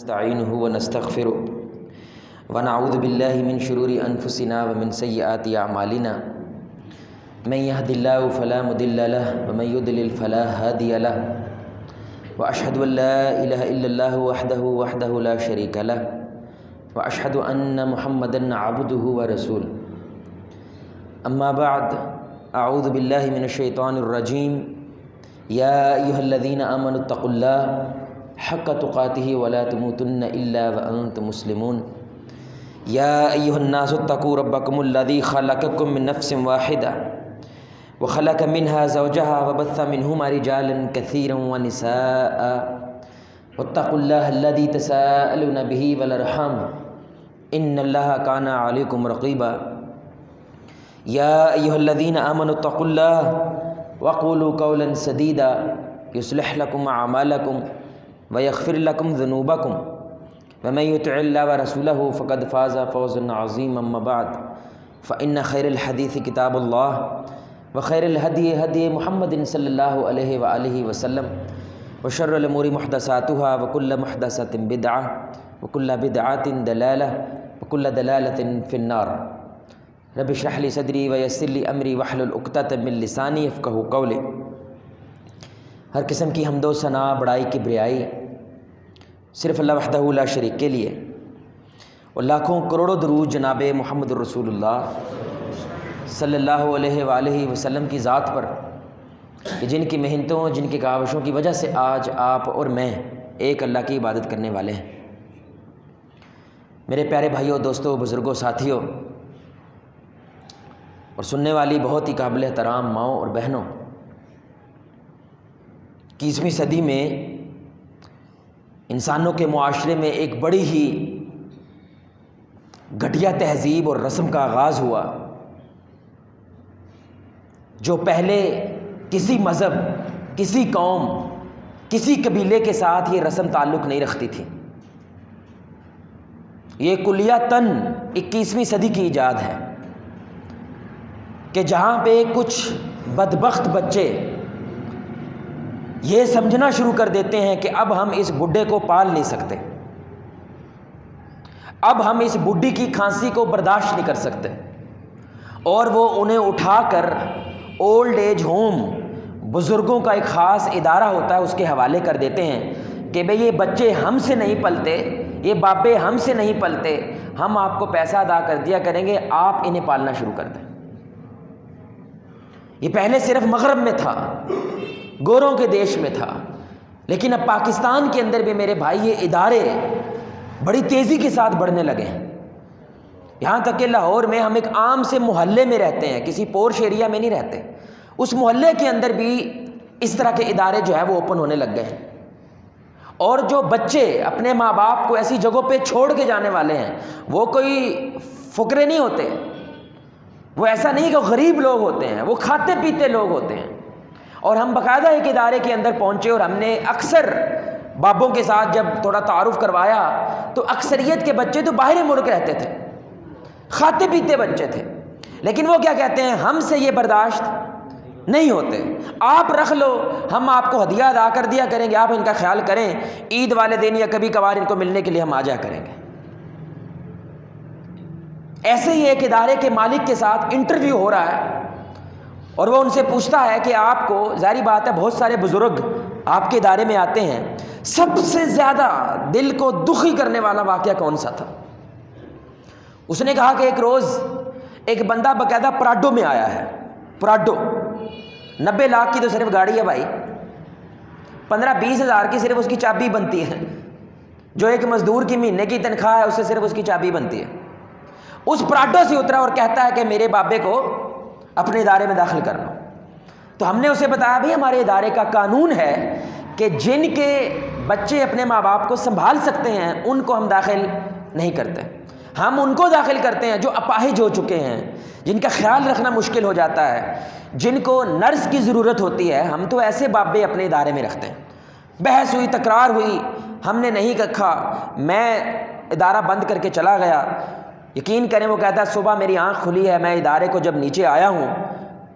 نستعینہ ونستغفرہ ونعوذ باللہ من شرور انفسنا ومن سیئات اعمالنا من یہد اللہ فلا مضل لہ ومن یضلل فلا ہادی لہ واشہد ان لا الہ الا اللہ وحدہ لا شریک لہ واشہد ان محمدا عبدہ ورسولہ اما بعد اعوذ باللہ من الشیطان الرجیم یا ایہا الذین آمنوا اتقوا اللہ حق تقاته ولا تموتن الا وانتم مسلمون یا ایہا الناس اتقوا ربکم الذی خلقکم من نفس واحدہ وخلق منها زوجها وبث منهما رجالا كثيرا ونساء واتقوا الله الذي تساءلون به والارحام ان الله كان عليكم رقيبا یا ایہا الذین آمنوا اتقوا اللہ وقولوا قولا سدیدا یصلح لکم اعمالکم ویغفر لکم ذنوبکم ومن یطع اللہ ورسولہ فقد فاز فوزا عظیما اما بعد فإن خیر الحدیث کتاب اللہ وخیر الہدی ہدی محمد صلی اللہ علیہ وآلہ وسلم وشر الامور محدثاتها وکل محدثۃ بدعہ وکل بدعۃ ضلالہ وکل ضلالۃ فی النار رب اشرح لی صدری ویسر لی امری واحلل عقدۃ من لسانی یفقہوا قولی۔ ہر قسم کی حمد و ثنا، بڑائی کی بریائی صرف اللہ وحدہ لا شریک کے لیے، اور لاکھوں کروڑوں درود جناب محمد رسول اللہ صلی اللہ علیہ وآلہ وسلم کی ذات پر، کہ جن کی محنتوں، جن کی کاوشوں کی وجہ سے آج آپ اور میں ایک اللہ کی عبادت کرنے والے ہیں۔ میرے پیارے بھائیوں، دوستوں، بزرگوں، ساتھیوں اور سننے والی بہت ہی قابل احترام ماؤں اور بہنوں، 21ویں صدی میں انسانوں کے معاشرے میں ایک بڑی ہی گھٹیا تہذیب اور رسم کا آغاز ہوا، جو پہلے کسی مذہب، کسی قوم، کسی قبیلے کے ساتھ یہ رسم تعلق نہیں رکھتی تھی۔ یہ کلیتاً 21ویں صدی کی ایجاد ہے کہ جہاں پہ کچھ بدبخت بچے یہ سمجھنا شروع کر دیتے ہیں کہ اب ہم اس بڈھے کو پال نہیں سکتے، اب ہم اس بڈھی کی کھانسی کو برداشت نہیں کر سکتے، اور وہ انہیں اٹھا کر اولڈ ایج ہوم، بزرگوں کا ایک خاص ادارہ ہوتا ہے، اس کے حوالے کر دیتے ہیں کہ بھئی یہ بچے ہم سے نہیں پلتے، یہ باپے ہم سے نہیں پلتے، ہم آپ کو پیسہ ادا کر دیا کریں گے، آپ انہیں پالنا شروع کر دیں۔ یہ پہلے صرف مغرب میں تھا، گوروں کے دیش میں تھا، لیکن اب پاکستان کے اندر بھی میرے بھائی یہ ادارے بڑی تیزی کے ساتھ بڑھنے لگے ہیں۔ یہاں تک کہ لاہور میں ہم ایک عام سے محلے میں رہتے ہیں، کسی پورش ایریا میں نہیں رہتے، اس محلے کے اندر بھی اس طرح کے ادارے جو ہے وہ اوپن ہونے لگ گئے ہیں، اور جو بچے اپنے ماں باپ کو ایسی جگہوں پہ چھوڑ کے جانے والے ہیں وہ کوئی فقرے نہیں ہوتے، وہ ایسا نہیں کہ غریب لوگ ہوتے ہیں، وہ کھاتے پیتے لوگ ہوتے ہیں۔ اور ہم باقاعدہ ایک ادارے کے اندر پہنچے اور ہم نے اکثر بابوں کے ساتھ جب تھوڑا تعارف کروایا تو اکثریت کے بچے تو باہر ملک رہتے تھے، کھاتے پیتے بچے تھے، لیکن وہ کیا کہتے ہیں، ہم سے یہ برداشت نہیں ہوتے، آپ رکھ لو، ہم آپ کو ہدیہ ادا کر دیا کریں گے، آپ ان کا خیال کریں، عید والے دن یا کبھی کبھار ان کو ملنے کے لیے ہم آ جایا کریں گے۔ ایسے ہی ایک ادارے کے مالک کے ساتھ انٹرویو ہو رہا ہے، اور وہ ان سے پوچھتا ہے کہ آپ کو، ظاہری بات ہے بہت سارے بزرگ آپ کے ادارے میں آتے ہیں، سب سے زیادہ دل کو دکھی کرنے والا واقعہ کون سا تھا؟ اس نے کہا کہ ایک روز ایک بندہ باقاعدہ پراڈو میں آیا ہے، پراڈو 90 لاکھ کی تو صرف گاڑی ہے بھائی، 15-20 ہزار کی صرف اس کی چابی بنتی ہے، جو ایک مزدور کی مہینے کی تنخواہ ہے اس سے صرف اس کی چابی بنتی ہے۔ اس پراڈو سے اترا اور کہتا ہے کہ میرے بابے کو اپنے ادارے میں داخل کرنا۔ تو ہم نے اسے بتایا بھی ہمارے ادارے کا قانون ہے کہ جن کے بچے اپنے ماں باپ کو سنبھال سکتے ہیں ان کو ہم داخل نہیں کرتے، ہم ان کو داخل کرتے ہیں جو اپاہج ہو چکے ہیں، جن کا خیال رکھنا مشکل ہو جاتا ہے، جن کو نرس کی ضرورت ہوتی ہے، ہم تو ایسے بابے اپنے ادارے میں رکھتے ہیں۔ بحث ہوئی، تکرار ہوئی، ہم نے نہیں رکھا، میں ادارہ بند کر کے چلا گیا۔ یقین کریں وہ کہتا ہے صبح میری آنکھ کھلی ہے، میں ادارے کو جب نیچے آیا ہوں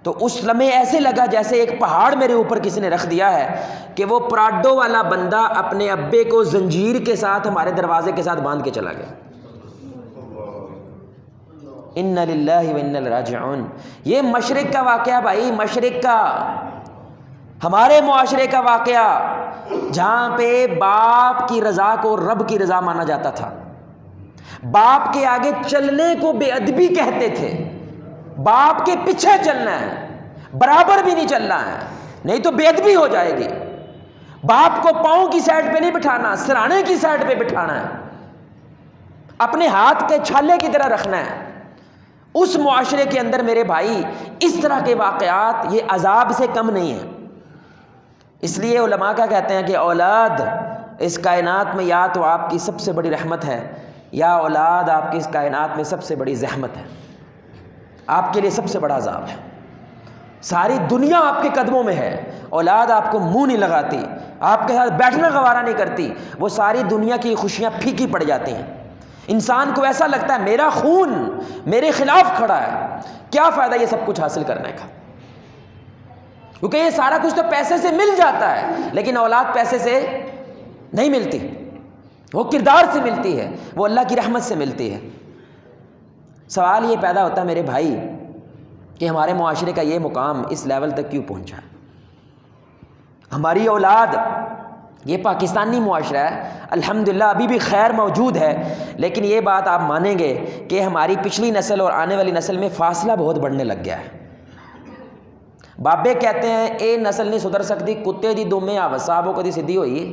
تو اس لمحے ایسے لگا جیسے ایک پہاڑ میرے اوپر کسی نے رکھ دیا ہے کہ وہ پراڈو والا بندہ اپنے ابے کو زنجیر کے ساتھ ہمارے دروازے کے ساتھ باندھ کے چلا گیا۔ انا للہ و انا الیہ راجعون۔ یہ مشرق کا واقعہ بھائی، مشرق کا، ہمارے معاشرے کا واقعہ، جہاں پہ باپ کی رضا کو رب کی رضا مانا جاتا تھا، باپ کے آگے چلنے کو بے ادبی کہتے تھے، باپ کے پیچھے چلنا ہے، برابر بھی نہیں چلنا ہے نہیں تو بے ادبی ہو جائے گی، باپ کو پاؤں کی سائڈ پہ نہیں بٹھانا، سرانے کی سائڈ پہ بٹھانا ہے، اپنے ہاتھ کے چھالے کی طرح رکھنا ہے۔ اس معاشرے کے اندر میرے بھائی اس طرح کے واقعات یہ عذاب سے کم نہیں ہیں۔ اس لیے علماء کیا کہتے ہیں کہ اولاد اس کائنات میں یا تو آپ کی سب سے بڑی رحمت ہے، یا اولاد آپ کی اس کائنات میں سب سے بڑی زحمت ہے، آپ کے لیے سب سے بڑا عذاب ہے۔ ساری دنیا آپ کے قدموں میں ہے، اولاد آپ کو منہ نہیں لگاتی، آپ کے ساتھ بیٹھنا گوارا نہیں کرتی، وہ ساری دنیا کی خوشیاں پھیکی پڑ جاتی ہیں۔ انسان کو ایسا لگتا ہے میرا خون میرے خلاف کھڑا ہے، کیا فائدہ یہ سب کچھ حاصل کرنے کا، کیونکہ یہ سارا کچھ تو پیسے سے مل جاتا ہے، لیکن اولاد پیسے سے نہیں ملتی، وہ کردار سے ملتی ہے، وہ اللہ کی رحمت سے ملتی ہے۔ سوال یہ پیدا ہوتا ہے میرے بھائی کہ ہمارے معاشرے کا یہ مقام اس لیول تک کیوں پہنچا ہے؟ ہماری اولاد، یہ پاکستانی معاشرہ ہے الحمدللہ ابھی بھی خیر موجود ہے، لیکن یہ بات آپ مانیں گے کہ ہماری پچھلی نسل اور آنے والی نسل میں فاصلہ بہت بڑھنے لگ گیا ہے۔ بابے کہتے ہیں اے نسل نہیں سدھر سکتی، کتے دی دمے صاحبوں کدی سدھی ہوئی ہے۔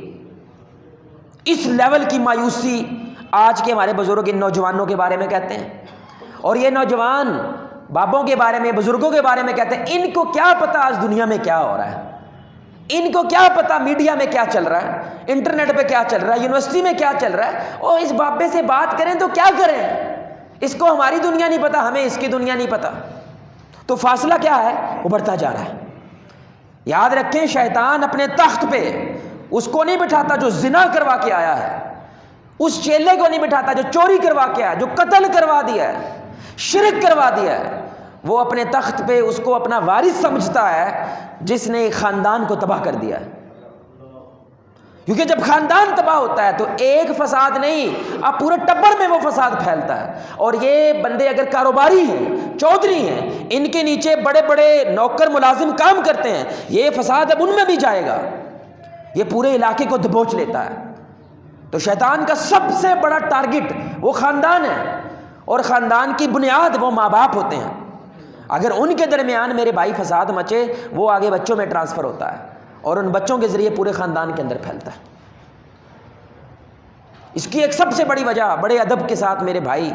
اس لیول کی مایوسی آج کے ہمارے بزرگ ان نوجوانوں کے بارے میں کہتے ہیں، اور یہ نوجوان بابوں کے بارے میں، بزرگوں کے بارے میں کہتے ہیں ان کو کیا پتہ آج دنیا میں کیا ہو رہا ہے، ان کو کیا پتہ میڈیا میں کیا چل رہا ہے، انٹرنیٹ پہ کیا چل رہا ہے، یونیورسٹی میں کیا چل رہا ہے، اور اس بابے سے بات کریں تو کیا کریں، اس کو ہماری دنیا نہیں پتہ، ہمیں اس کی دنیا نہیں پتہ۔ تو فاصلہ کیا ہے؟ وہ بڑھتا جا رہا ہے۔ یاد رکھیں شیطان اپنے تخت پہ اس کو نہیں بٹھاتا جو زنا کروا کے آیا ہے، اس چیلے کو نہیں بٹھاتا جو چوری کروا کے آیا، جو قتل کروا دیا ہے، شرک کروا دیا ہے، وہ اپنے تخت پہ اس کو اپنا وارث سمجھتا ہے جس نے خاندان کو تباہ کر دیا ہے۔ کیونکہ جب خاندان تباہ ہوتا ہے تو ایک فساد نہیں، اب پورے ٹبر میں وہ فساد پھیلتا ہے، اور یہ بندے اگر کاروباری ہیں، چودھری ہیں، ان کے نیچے بڑے بڑے نوکر ملازم کام کرتے ہیں، یہ فساد اب ان میں بھی جائے گا، یہ پورے علاقے کو دبوچ لیتا ہے۔ تو شیطان کا سب سے بڑا ٹارگٹ وہ خاندان ہے، اور خاندان کی بنیاد وہ ماں باپ ہوتے ہیں۔ اگر ان کے درمیان میرے بھائی فساد مچے، وہ آگے بچوں میں ٹرانسفر ہوتا ہے، اور ان بچوں کے ذریعے پورے خاندان کے اندر پھیلتا ہے۔ اس کی ایک سب سے بڑی وجہ، بڑے ادب کے ساتھ میرے بھائی،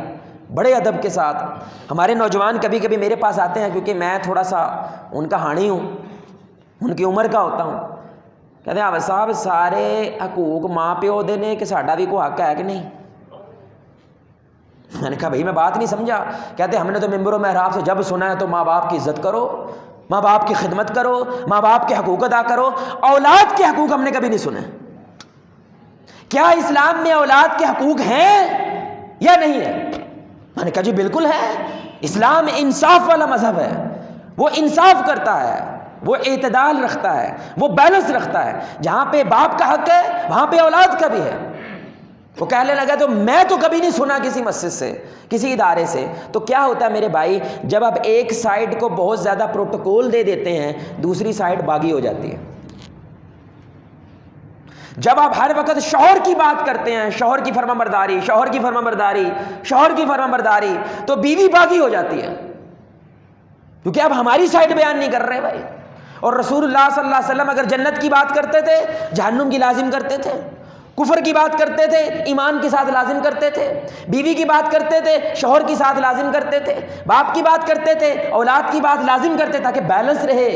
بڑے ادب کے ساتھ ہمارے نوجوان کبھی کبھی میرے پاس آتے ہیں، کیونکہ میں تھوڑا سا ان کا حامی ہوں، ان کی عمر کا ہوتا ہوں، کہتے ہیں عابد صاحب سارے حقوق ماں پیو دے نے کہ ساڈا بھی کوئی حق ہے کہ نہیں؟ میں نے کہا بھائی میں بات نہیں سمجھا۔ کہتے ہم نے تو ممبر و محراب سے جب سنا ہے تو ماں باپ کی عزت کرو، ماں باپ کی خدمت کرو، ماں باپ کے حقوق ادا کرو۔ اولاد کے حقوق ہم نے کبھی نہیں سنے۔ کیا اسلام میں اولاد کے حقوق ہیں یا نہیں ہے؟ میں نے کہا جی بالکل ہے، اسلام انصاف والا مذہب ہے، وہ انصاف کرتا ہے، وہ اعتدال رکھتا ہے، وہ بیلنس رکھتا ہے، جہاں پہ باپ کا حق ہے وہاں پہ اولاد کا بھی ہے۔ وہ کہنے لگا تو میں تو کبھی نہیں سنا کسی مسجد سے، کسی ادارے سے۔ تو کیا ہوتا ہے میرے بھائی، جب آپ ایک سائڈ کو بہت زیادہ پروٹوکول دے دیتے ہیں، دوسری سائڈ باغی ہو جاتی ہے۔ جب آپ ہر وقت شوہر کی بات کرتے ہیں، شوہر کی فرما برداری، شوہر کی فرما برداری، شوہر کی فرما برداری، تو بیوی باغی ہو جاتی ہے، کیونکہ اب ہماری سائڈ بیان نہیں کر رہے بھائی۔ اور رسول اللہ صلی اللہ علیہ وسلم اگر جنت کی بات کرتے تھے جہنم کی لازم کرتے تھے، کفر کی بات کرتے تھے ایمان کے ساتھ لازم کرتے تھے، بیوی کی بات کرتے تھے شوہر کے ساتھ لازم کرتے تھے، باپ کی بات کرتے تھے اولاد کی بات لازم کرتے، تاکہ بیلنس رہے،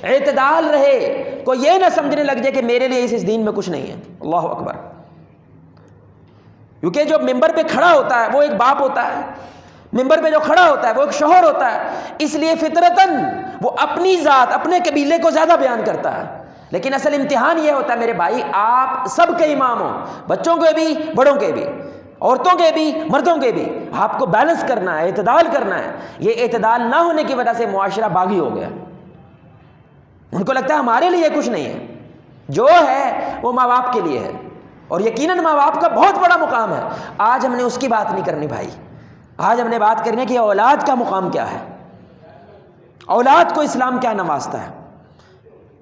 اعتدال رہے، کوئی یہ نہ سمجھنے لگ جائے کہ میرے لیے اس دین میں کچھ نہیں ہے۔ اللہ اکبر۔ کیونکہ جو ممبر پہ کھڑا ہوتا ہے وہ ایک باپ ہوتا ہے، ممبر پہ جو کھڑا ہوتا ہے وہ ایک شوہر ہوتا ہے، اس لیے فطرتاً وہ اپنی ذات، اپنے قبیلے کو زیادہ بیان کرتا ہے۔ لیکن اصل امتحان یہ ہوتا ہے میرے بھائی، آپ سب کے امام ہو، بچوں کے بھی، بڑوں کے بھی، عورتوں کے بھی، مردوں کے بھی، آپ کو بیلنس کرنا ہے، اعتدال کرنا ہے۔ یہ اعتدال نہ ہونے کی وجہ سے معاشرہ باغی ہو گیا۔ ان کو لگتا ہے ہمارے لیے کچھ نہیں ہے، جو ہے وہ ماں باپ کے لیے ہے، اور یقیناً ماں باپ کا بہت بڑا مقام ہے۔ آج ہم نے اس کی بات نہیں کرنی بھائی، آج ہم نے بات کرنی ہے کہ اولاد کا مقام کیا ہے، اولاد کو اسلام کیا نوازتا ہے۔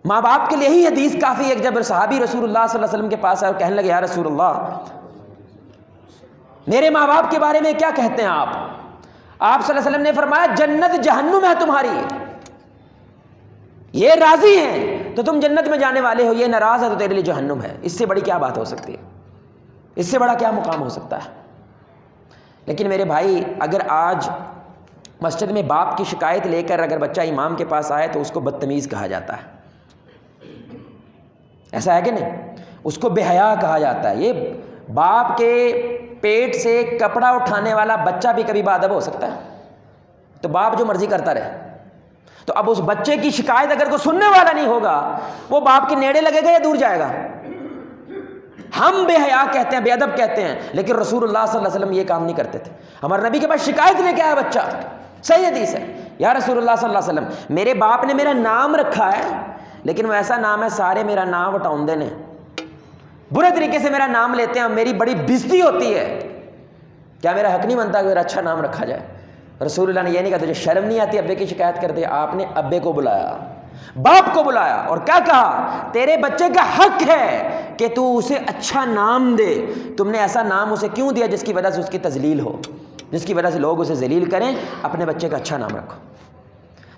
ماں باپ کے لیے ہی حدیث کافی ہے۔ جب صحابی رسول اللہ صلی اللہ علیہ وسلم کے پاس آئے اور کہنے لگے یا رسول اللہ میرے ماں باپ کے بارے میں کیا کہتے ہیں آپ صلی اللہ علیہ وسلم نے فرمایا جنت جہنم ہے تمہاری، یہ راضی ہیں تو تم جنت میں جانے والے ہو، یہ ناراض ہے تو تیرے لیے جہنم ہے۔ اس سے بڑی کیا بات ہو سکتی ہے، اس سے بڑا کیا مقام ہو سکتا ہے؟ لیکن میرے بھائی اگر آج مسجد میں باپ کی شکایت لے کر اگر بچہ امام کے پاس آئے تو اس کو بدتمیز کہا جاتا ہے، ایسا ہے کہ نہیں؟ اس کو بے حیا کہا جاتا ہے۔ یہ باپ کے پیٹ سے کپڑا اٹھانے والا بچہ بھی کبھی باادب ہو سکتا ہے، تو باپ جو مرضی کرتا رہے۔ تو اب اس بچے کی شکایت اگر کوئی سننے والا نہیں ہوگا، وہ باپ کے نیڑے لگے گا یا دور جائے گا؟ ہم بے حیا کہتے ہیں، بے ادب کہتے ہیں، لیکن رسول اللہ صلی اللہ علیہ وسلم یہ کام نہیں کرتے تھے۔ ہمارے نبی کے پاس شکایت لے کے آیا بچہ، صحیح حدیث ہے، یا رسول اللہ صلی اللہ علیہ وسلم میرے باپ نے میرا نام رکھا ہے، لیکن وہ ایسا نام ہے سارے میرا نام وٹاؤندے نے، برے طریقے سے میرا نام لیتے ہیں اور میری بڑی بےزتی ہوتی ہے، کیا میرا حق نہیں بنتا کہ میرا اچھا نام رکھا جائے؟ رسول اللہ نے یہ نہیں کہا تجھے شرم نہیں آتی ابے کی شکایت کرتے؟ آپ نے ابے کو بلایا، باپ کو بلایا اور کیا کہا تیرے بچے کا حق ہے کہ تو اسے اچھا نام دے۔ تم نے ایسا نام اسے کیوں دیا جس کی وجہ سے اس کی تذلیل ہو، جس کی وجہ سے لوگ اسے ذلیل کریں؟ اپنے بچے کا اچھا نام رکھو۔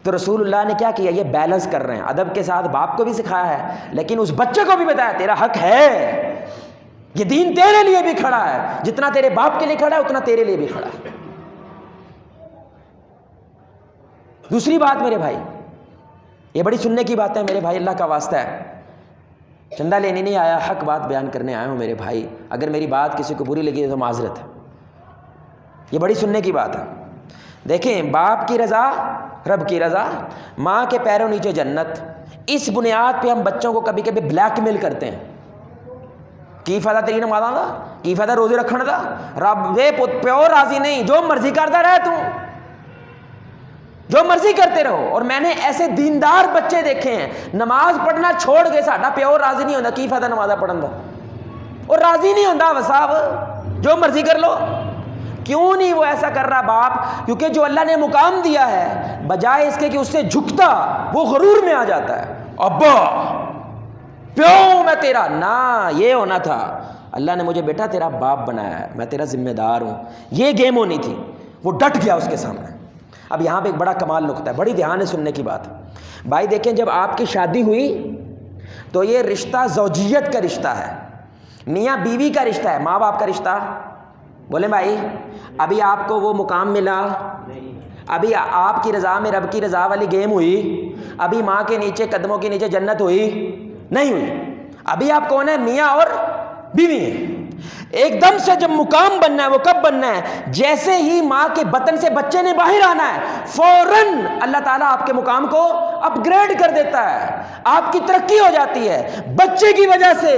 تو رسول اللہ نے کیا کیا؟ یہ بیلنس کر رہے ہیں، ادب کے ساتھ باپ کو بھی سکھایا ہے لیکن اس بچے کو بھی بتایا تیرا حق ہے، یہ دین تیرے لیے بھی کھڑا ہے، جتنا تیرے باپ کے لیے کھڑا ہے اتنا تیرے لیے بھی کھڑا ہے۔ دوسری بات میرے بھائی، یہ بڑی سننے کی بات ہے میرے بھائی، اللہ کا واسطہ ہے، چندہ لینے نہیں آیا، حق بات بیان کرنے آیا ہوں میرے بھائی، اگر میری بات کسی کو بری لگی تو معذرت ہے، یہ بڑی سننے کی بات ہے۔ دیکھیں باپ کی رضا رب کی رضا، ماں کے پیروں نیچے جنت، اس بنیاد پہ ہم بچوں کو کبھی کبھی بلیک میل کرتے ہیں۔ کی فائدہ تیری نمازاں دا، کی فائدہ روزے رکھن دا، رب دے پیو راضی نہیں، جو مرضی کرتا رہے تو جو مرضی کرتے رہو۔ اور میں نے ایسے دیندار بچے دیکھے ہیں نماز پڑھنا چھوڑ گئے، ساڈا پیو راضی نہیں ہوتا، کی فائدہ نمازاں پڑھن دا، اور راضی نہیں ہوتا صاحب جو مرضی کر لو۔ کیوں نہیں وہ ایسا کر رہا باپ؟ کیونکہ جو اللہ نے مقام دیا ہے بجائے اس کے کہ اس سے جھکتا وہ غرور میں آ جاتا ہے، ابا پیو میں تیرا، نہ یہ ہونا تھا، اللہ نے مجھے بیٹا تیرا باپ بنایا ہے، میں تیرا ذمہ دار ہوں، یہ گیم ہونی تھی۔ وہ ڈٹ گیا اس کے سامنے۔ اب یہاں پہ ایک بڑا کمال نقطہ ہے، بڑی دھیان ہے سننے کی بات بھائی۔ دیکھیں جب آپ کی شادی ہوئی تو یہ رشتہ زوجیت کا رشتہ ہے، میاں بیوی کا رشتہ ہے، ماں باپ کا رشتہ بولیں بھائی۔ ابھی آپ کو وہ مقام ملا؟ ابھی آپ کی رضا میں رب کی رضا والی گیم ہوئی؟ ابھی ماں کے نیچے قدموں کے نیچے جنت ہوئی؟ نہیں ہوئی۔ ابھی آپ کون ہیں؟ میاں اور بیوی ہیں۔ ایک دم سے جب مقام بننا ہے وہ کب بننا ہے؟ جیسے ہی ماں کے بطن سے بچے نے باہر آنا ہے فوراً اللہ تعالیٰ آپ کے مقام کو اپ گریڈ کر دیتا ہے، آپ کی ترقی ہو جاتی ہے بچے کی وجہ سے۔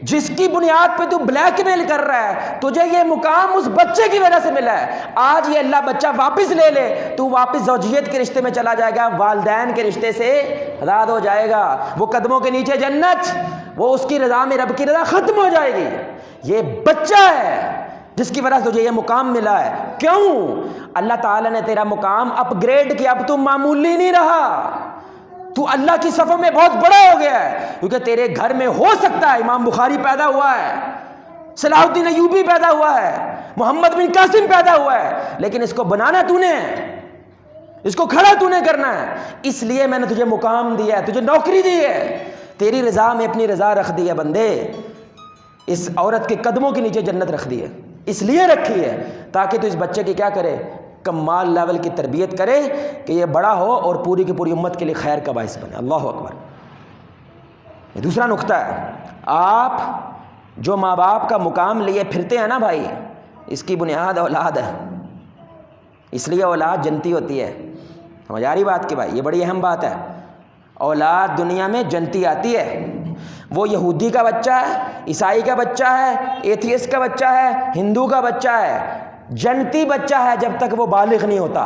جس کی بنیاد پہ تو بلیک میل کر رہا ہے تجھے یہ مقام اس بچے کی وجہ سے ملا ہے۔ آج یہ اللہ بچہ واپس لے لے تو واپس زوجیت کے رشتے میں چلا جائے گا، والدین کے رشتے سے آزاد ہو جائے گا، وہ قدموں کے نیچے جنت، وہ اس کی رضا میں رب کی رضا ختم ہو جائے گی۔ یہ بچہ ہے جس کی وجہ سے تجھے یہ مقام ملا ہے۔ کیوں؟ اللہ تعالیٰ نے تیرا مقام اپ گریڈ کیا، اب تم معمولی نہیں رہا، تو اللہ کی صفوں میں بہت بڑا ہو گیا ہے، کیونکہ تیرے گھر میں ہو سکتا ہے امام بخاری پیدا ہوا ہے، صلاح الدین ایوبی پیدا ہوا ہے، محمد بن قاسم پیدا ہوا ہے، لیکن اس کو بنانا تو نے، اس کو کھڑا تو نے کرنا ہے۔ اس لیے میں نے تجھے مقام دیا ہے، تجھے نوکری دی ہے، تیری رضا میں اپنی رضا رکھ دی ہے بندے۔ اس عورت کے قدموں کے نیچے جنت رکھ دی ہے، اس لیے رکھی ہے تاکہ تو اس بچے کی کیا کرے؟ کمال لیول کی تربیت کرے کہ یہ بڑا ہو اور پوری کی پوری امت کے لیے خیر کا باعث بنے۔ اللہ اکبر۔ یہ دوسرا نقطہ ہے، آپ جو ماں باپ کا مقام لیے پھرتے ہیں نا بھائی، اس کی بنیاد اولاد ہے، اس لیے اولاد جنتی ہوتی ہے۔ سمجھ آ رہی بات کہ بھائی یہ بڑی اہم بات ہے، اولاد دنیا میں جنتی آتی ہے۔ وہ یہودی کا بچہ ہے، عیسائی کا بچہ ہے، ایتھیسٹ کا بچہ ہے، ہندو کا بچہ ہے، جنتی بچہ ہے جب تک وہ بالغ نہیں ہوتا،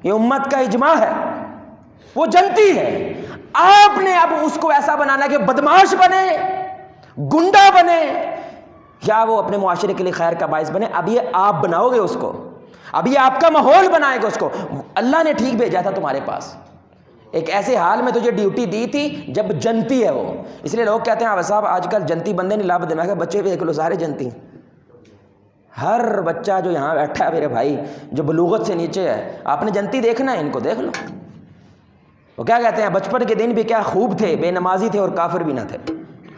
یہ امت کا اجماع ہے۔ وہ جنتی ہے. آپ نے اب اس کو ایسا بنانا کہ بدماش بنے, گنڈا بنے, یا وہ اپنے معاشرے کے لیے خیر کا باعث بنے. اب یہ آپ بناؤ گے اس کو, اب یہ آپ کا ماحول بنائے گا اس کو. اللہ نے ٹھیک بھیجا تھا تمہارے پاس, ایک ایسے حال میں تجھے ڈیوٹی دی تھی جب جنتی ہے وہ. اس لیے لوگ کہتے ہیں آویز صاحب آج کل جنتی بندے نہیں لابھ دے. میں کہا بچے بھی دیکھ لو سارے جنتی. ہر بچہ جو یہاں بیٹھا ہے میرے بھائی, جو بلوغت سے نیچے ہے, آپ نے جنتی دیکھنا ہے, ان کو دیکھ لو. وہ کیا کہتے ہیں بچپن کے دن بھی کیا خوب تھے, بے نمازی تھے اور کافر بھی نہ تھے.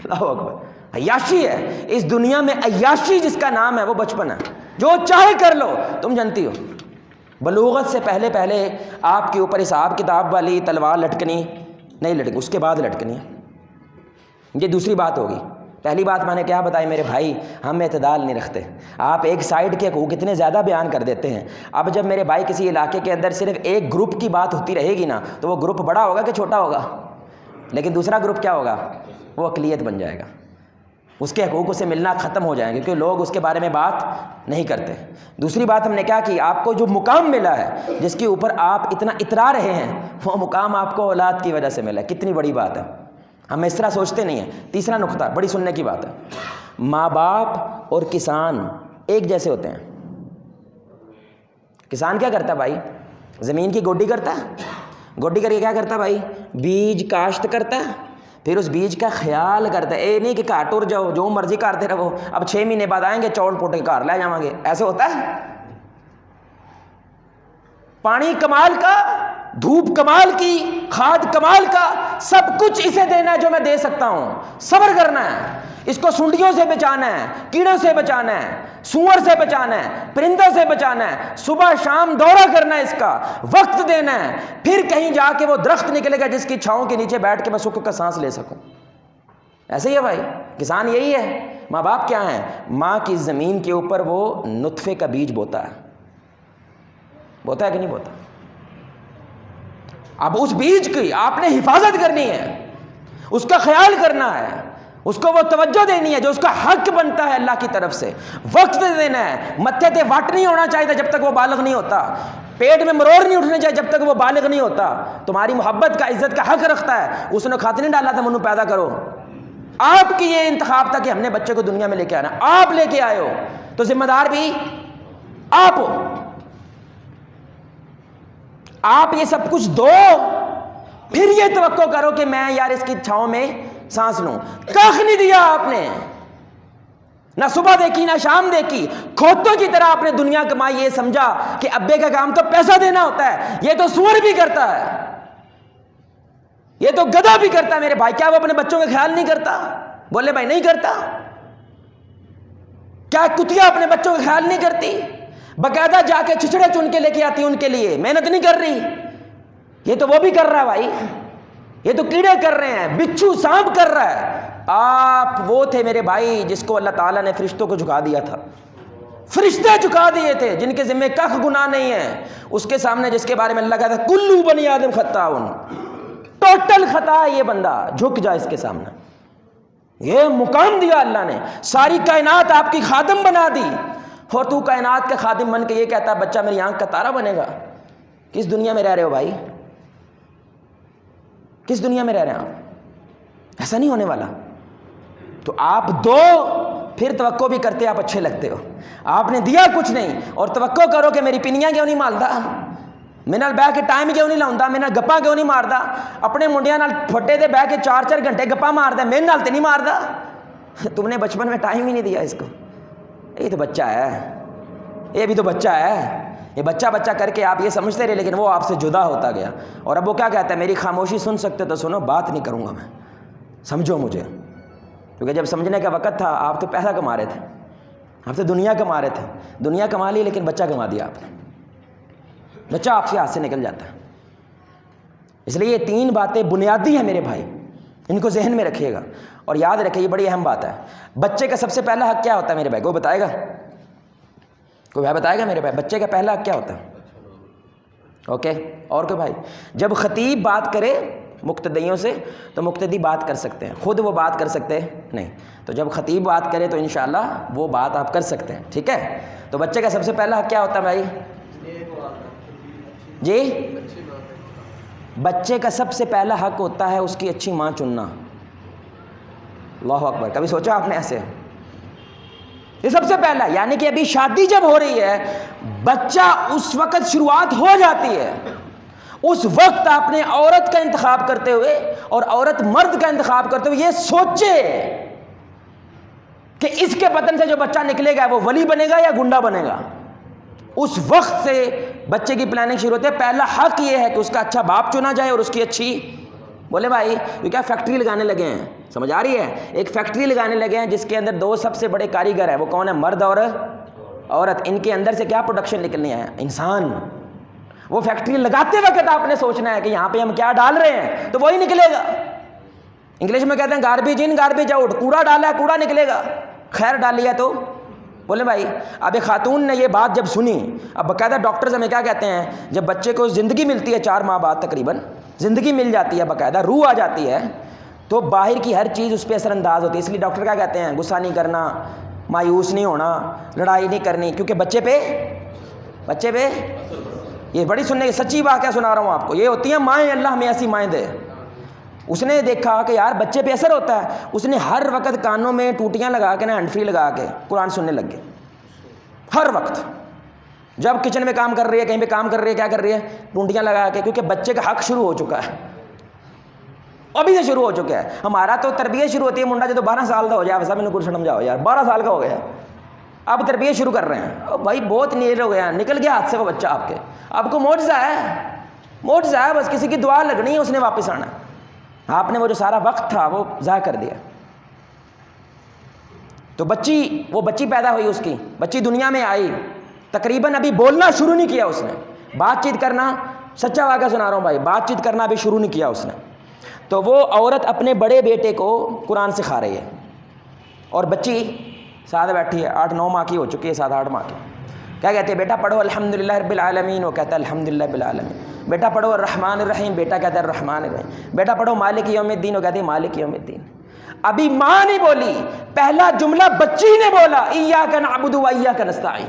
اللہ اکبر. عیاشی ہے اس دنیا میں, عیاشی جس کا نام ہے وہ بچپن ہے. جو چاہے کر لو, تم جنتی ہو. بلوغت سے پہلے پہلے آپ کے اوپر حساب کتاب والی تلوار لٹکنی نہیں لٹکی, اس کے بعد لٹکنی ہے. یہ دوسری بات ہوگی. پہلی بات میں نے کیا بتائی میرے بھائی, ہم اعتدال نہیں رکھتے. آپ ایک سائڈ کے حقوق اتنے زیادہ بیان کر دیتے ہیں. اب جب میرے بھائی کسی علاقے کے اندر صرف ایک گروپ کی بات ہوتی رہے گی نا, تو وہ گروپ بڑا ہوگا کہ چھوٹا ہوگا, لیکن دوسرا گروپ کیا ہوگا, وہ اقلیت بن جائے گا. اس کے حقوق سے ملنا ختم ہو جائیں گے کیونکہ لوگ اس کے بارے میں بات نہیں کرتے. دوسری بات ہم نے کیا کی, آپ کو جو مقام ملا ہے, جس کے اوپر آپ اتنا اترا رہے ہیں, وہ مقام آپ کو اولاد کی وجہ سے ملا ہے. کتنی بڑی بات ہے, ہم اس طرح سوچتے نہیں ہیں. تیسرا نقطہ بڑی سننے کی بات ہے, ماں باپ اور کسان ایک جیسے ہوتے ہیں. کسان کیا کرتا ہے بھائی, زمین کی گوڈی کرتا ہے, گوڈی کر کے کیا کرتا ہے بھائی, بیج کاشت کرتا ہے, پھر اس بیج کا خیال کرتا ہے. اے نہیں کہ گھر ٹر جاؤ جو مرضی کرتے رہو, اب 6 مہینے بعد آئیں گے چول پوٹ کے گھر لے جاؤں گے, ایسے ہوتا ہے. پانی کمال کا, دھوپ کمال کی, کھاد کمال کا, سب کچھ اسے دینا ہے جو میں دے سکتا ہوں. صبر کرنا ہے, اس کو سنڈیوں سے بچانا ہے, کیڑوں سے بچانا ہے, سور سے بچانا ہے, پرندوں سے بچانا ہے, صبح شام دورہ کرنا ہے, اس کا وقت دینا ہے. پھر کہیں جا کے وہ درخت نکلے گا جس کی چھاؤں کے نیچے بیٹھ کے میں سکھ کا سانس لے سکوں. ایسے ہی ہے بھائی, کسان یہی ہے. ماں باپ کیا ہیں, ماں کی زمین کے اوپر وہ نطفے کا بیج بوتا ہے. بوتا ہے کہ نہیں بوتا؟ اب اس بیج کی آپ نے حفاظت کرنی ہے, اس کا خیال کرنا ہے, اس کو وہ توجہ دینی ہے جو اس کا حق بنتا ہے اللہ کی طرف سے. وقت دینا ہے, متھے تے وٹ نہیں ہونا چاہیے جب تک وہ بالغ نہیں ہوتا, پیٹ میں مروڑ نہیں اٹھنے چاہیے جب تک وہ بالغ نہیں ہوتا. تمہاری محبت کا, عزت کا حق رکھتا ہے, اس نے خاتہ نہیں ڈالا تھا منو پیدا کرو. آپ کی یہ انتخاب تھا کہ ہم نے بچے کو دنیا میں لے کے آنا, آپ لے کے آئے ہو تو ذمہ دار بھی آپ ہو. آپ یہ سب کچھ دو, پھر یہ توقع کرو کہ میں یار اس کی چھاؤں میں سانس لوں. کخ نہیں دیا آپ نے, نہ صبح دیکھی نہ شام دیکھی, کھوتوں کی طرح آپ نے دنیا کمائی. یہ سمجھا کہ ابے کا کام تو پیسہ دینا ہوتا ہے, یہ تو سور بھی کرتا ہے, یہ تو گدھا بھی کرتا ہے. میرے بھائی کیا وہ اپنے بچوں کا خیال نہیں کرتا؟ بولے بھائی نہیں کرتا. کیا کتیا اپنے بچوں کا خیال نہیں کرتی؟ باقاعدہ جا کے چھچڑے چن کے لے کے آتی ان کے لیے, محنت نہیں کر رہی. یہ تو وہ بھی کر رہا ہے بھائی, یہ تو کیڑے کر رہے ہیں, بچھو سانپ کر رہا ہے. آپ وہ تھے میرے بھائی جس کو اللہ تعالیٰ نے فرشتوں کو جھکا دیا تھا. فرشتے جھکا دیے تھے جن کے ذمہ کخ گناہ نہیں ہے. اس کے سامنے جس کے بارے میں اللہ کہتا ہے کلو بنی آدم خطاؤن, ٹوٹل خطا ہے یہ بندہ, جھک جا اس کے سامنے. یہ مقام دیا اللہ نے, ساری کائنات آپ کی خادم بنا دی, اور تو کائنات کا خادم بن کے یہ کہتا ہے بچہ میری آنکھ کا تارا بنے گا. کس دنیا میں رہ رہے ہو بھائی, کس دنیا میں رہ رہے ہیں آپ؟ ایسا نہیں ہونے والا. تو آپ دو, پھر توقع بھی کرتے آپ اچھے لگتے ہو. آپ نے دیا کچھ نہیں اور توقع کرو کہ میری پنیاں کیوں نہیں مالدا, میرے نال بہ کے ٹائم کیوں نہیں لاؤندا, میرے نال گپاں کیوں نہیں ماردا, اپنے منڈیاں نال پھٹے تے بہ کے 4-4 گھنٹے گپاں ماردا, میرے نال تے نہیں ماردا. تم نے بچپن میں ٹائم ہی نہیں دیا اس کو. یہ تو بچہ ہے, یہ بھی تو بچہ ہے. یہ بچہ بچہ کر کے آپ یہ سمجھتے رہے, لیکن وہ آپ سے جدا ہوتا گیا. اور اب وہ کیا کہتا ہے, میری خاموشی سن سکتے تو سنو, بات نہیں کروں گا میں, سمجھو مجھے. کیونکہ جب سمجھنے کا وقت تھا آپ تو پیسہ کما رہے تھے, آپ تو دنیا کما رہے تھے. دنیا کما لی لیکن بچہ کما دیا آپ نے. بچہ آپ سے ہاتھ سے نکل جاتا ہے. اس لیے یہ 3 باتیں بنیادی ہیں میرے بھائی, ان کو ذہن میں رکھیے گا اور یاد رکھیے, یہ بڑی اہم بات ہے. بچے کا سب سے پہلا حق کیا ہوتا ہے میرے بھائی, کوئی بتائے گا؟ کوئی بتائے گا میرے بھائی, بچے کا پہلا حق کیا ہوتا ہے؟ اوکے, اور کوئی بھائی؟ جب خطیب بات کرے مقتدیوں سے تو مقتدی بات کر سکتے ہیں, خود وہ بات کر سکتے ہیں نہیں. تو جب خطیب بات کرے تو انشاءاللہ وہ بات آپ کر سکتے ہیں, ٹھیک ہے. تو بچے کا سب سے پہلا حق کیا ہوتا ہے بھائی؟ جی بچے کا سب سے پہلا حق ہوتا ہے اس کی اچھی ماں چننا. اللہ اکبر. کبھی سوچا آپ نے ایسے؟ یہ سب سے پہلا، یعنی کہ ابھی شادی جب ہو رہی ہے بچہ اس وقت شروعات ہو جاتی ہے، اس وقت اپنے عورت کا انتخاب کرتے ہوئے اور عورت مرد کا انتخاب کرتے ہوئے یہ سوچے کہ اس کے بدن سے جو بچہ نکلے گا وہ ولی بنے گا یا گنڈا بنے گا. اس وقت سے بچے کی پلاننگ شروع ہوتی ہے. پہلا حق یہ ہے کہ اس کا اچھا باپ چنا جائے اور اس کی اچھی. بولے بھائی یہ کیا فیکٹری لگانے لگے ہیں؟ سمجھ آ رہی ہے؟ ایک فیکٹری لگانے لگے ہیں جس کے اندر دو سب سے بڑے کاریگر ہیں، وہ کون ہے؟ مرد اور عورت. ان کے اندر سے کیا پروڈکشن نکلنی ہے؟ انسان. وہ فیکٹری لگاتے وقت آپ نے سوچنا ہے کہ یہاں پہ ہم کیا ڈال رہے ہیں تو وہی نکلے گا. انگلش میں کہتے ہیں گاربیج ان گاربیج آؤٹ. کوڑا ڈالا ہے کوڑا نکلے گا، خیر ڈالی ہے تو. بولے بھائی اب ایک خاتون نے یہ بات جب سنی، اب باقاعدہ ڈاکٹرز ہمیں کیا کہتے ہیں، جب بچے کو زندگی ملتی ہے 4 ماہ بعد تقریباً زندگی مل جاتی ہے، باقاعدہ روح آ جاتی ہے، تو باہر کی ہر چیز اس پہ اثر انداز ہوتی ہے. اس لیے ڈاکٹر کیا کہتے ہیں؟ غصہ نہیں کرنا، مایوس نہیں ہونا، لڑائی نہیں کرنی، کیونکہ بچے پہ یہ بڑی سننے کی سچی بات کیا سنا رہا ہوں آپ کو، یہ ہوتی ہیں مائیں. اللہ ہمیں ایسی مائیں دے. اس نے دیکھا کہ یار بچے پہ اثر ہوتا ہے، اس نے ہر وقت کانوں میں ٹوٹیاں لگا کے نا ہینڈ فری لگا کے قرآن سننے لگ گئے. ہر وقت جب کچن میں کام کر رہی ہے، کہیں پہ کام کر رہی ہے، کیا کر رہی ہے؟ ٹونٹیاں لگا کے، کیونکہ بچے کا حق شروع ہو چکا ہے، ابھی سے شروع ہو چکا ہے. ہمارا تو تربیت شروع ہوتی ہے منڈا جب 12 سال کا ہو جائے، ویسا میں نے کچھ سمجھاؤ یار 12 سال کا ہو گیا اب تربیت شروع کر رہے ہیں. بھائی بہت نیل ہو گیا، نکل گیا ہاتھ سے وہ بچہ آپ کے. آپ کو معجزہ ہے، بس کسی کی دعا لگنی ہے، اس نے واپس آنا. آپ نے وہ جو سارا وقت تھا وہ ضائع کر دیا. تو بچی پیدا ہوئی، اس کی بچی دنیا میں آئی، تقریباً ابھی بولنا شروع نہیں کیا اس نے، بات چیت کرنا، سچا واقعہ سنا رہا ہوں بھائی، بات چیت کرنا ابھی شروع نہیں کیا اس نے. تو وہ عورت اپنے بڑے بیٹے کو قرآن سکھا رہی ہے اور بچی ساتھ بیٹھی ہے، 8-9 ماہ کی ہو چکی ہے، 7-8 ماہ کی. کیا کہتے ہیں؟ بیٹا پڑھو الحمدللہ رب العالمین، وہ کہتا ہے الحمدللہ رب العالمین. بیٹا پڑھو الرحمن الرحیم، بیٹا کہتا ہے الرحمن الرحیم. بیٹا پڑھو مالک یوم الدین، وہ کہتے ہیں مالک یوم الدین. ابھی ماں نہیں بولی، پہلا جملہ بچی نے بولا، ایاک نعبد و ایاک نستعین.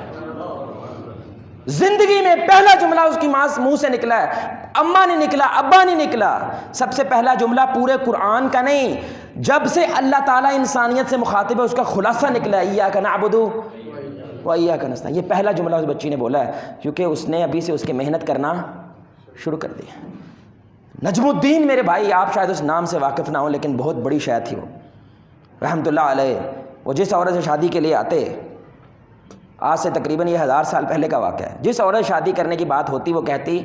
زندگی میں پہلا جملہ اس کی ماں منہ سے نکلا ہے، اماں نہیں نکلا، ابا نہیں نکلا. سب سے پہلا جملہ پورے قرآن کا نہیں، جب سے اللہ تعالیٰ انسانیت سے مخاطب ہے اس کا خلاصہ نکلا ہے، ایاک نعبد و ایاک نستعین. یہ پہلا جملہ اس بچی نے بولا ہے، کیونکہ اس نے ابھی سے اس کی محنت کرنا شروع کر دی. نجم الدین میرے بھائی، آپ شاید اس نام سے واقف نہ ہوں لیکن بہت بڑی شاعر تھی وہ رحمۃ اللہ علیہ. وہ جس عورت سے شادی کے لیے آتے، آج سے تقریباً یہ 1000 سال پہلے کا واقعہ ہے، جس عورت شادی کرنے کی بات ہوتی وہ کہتی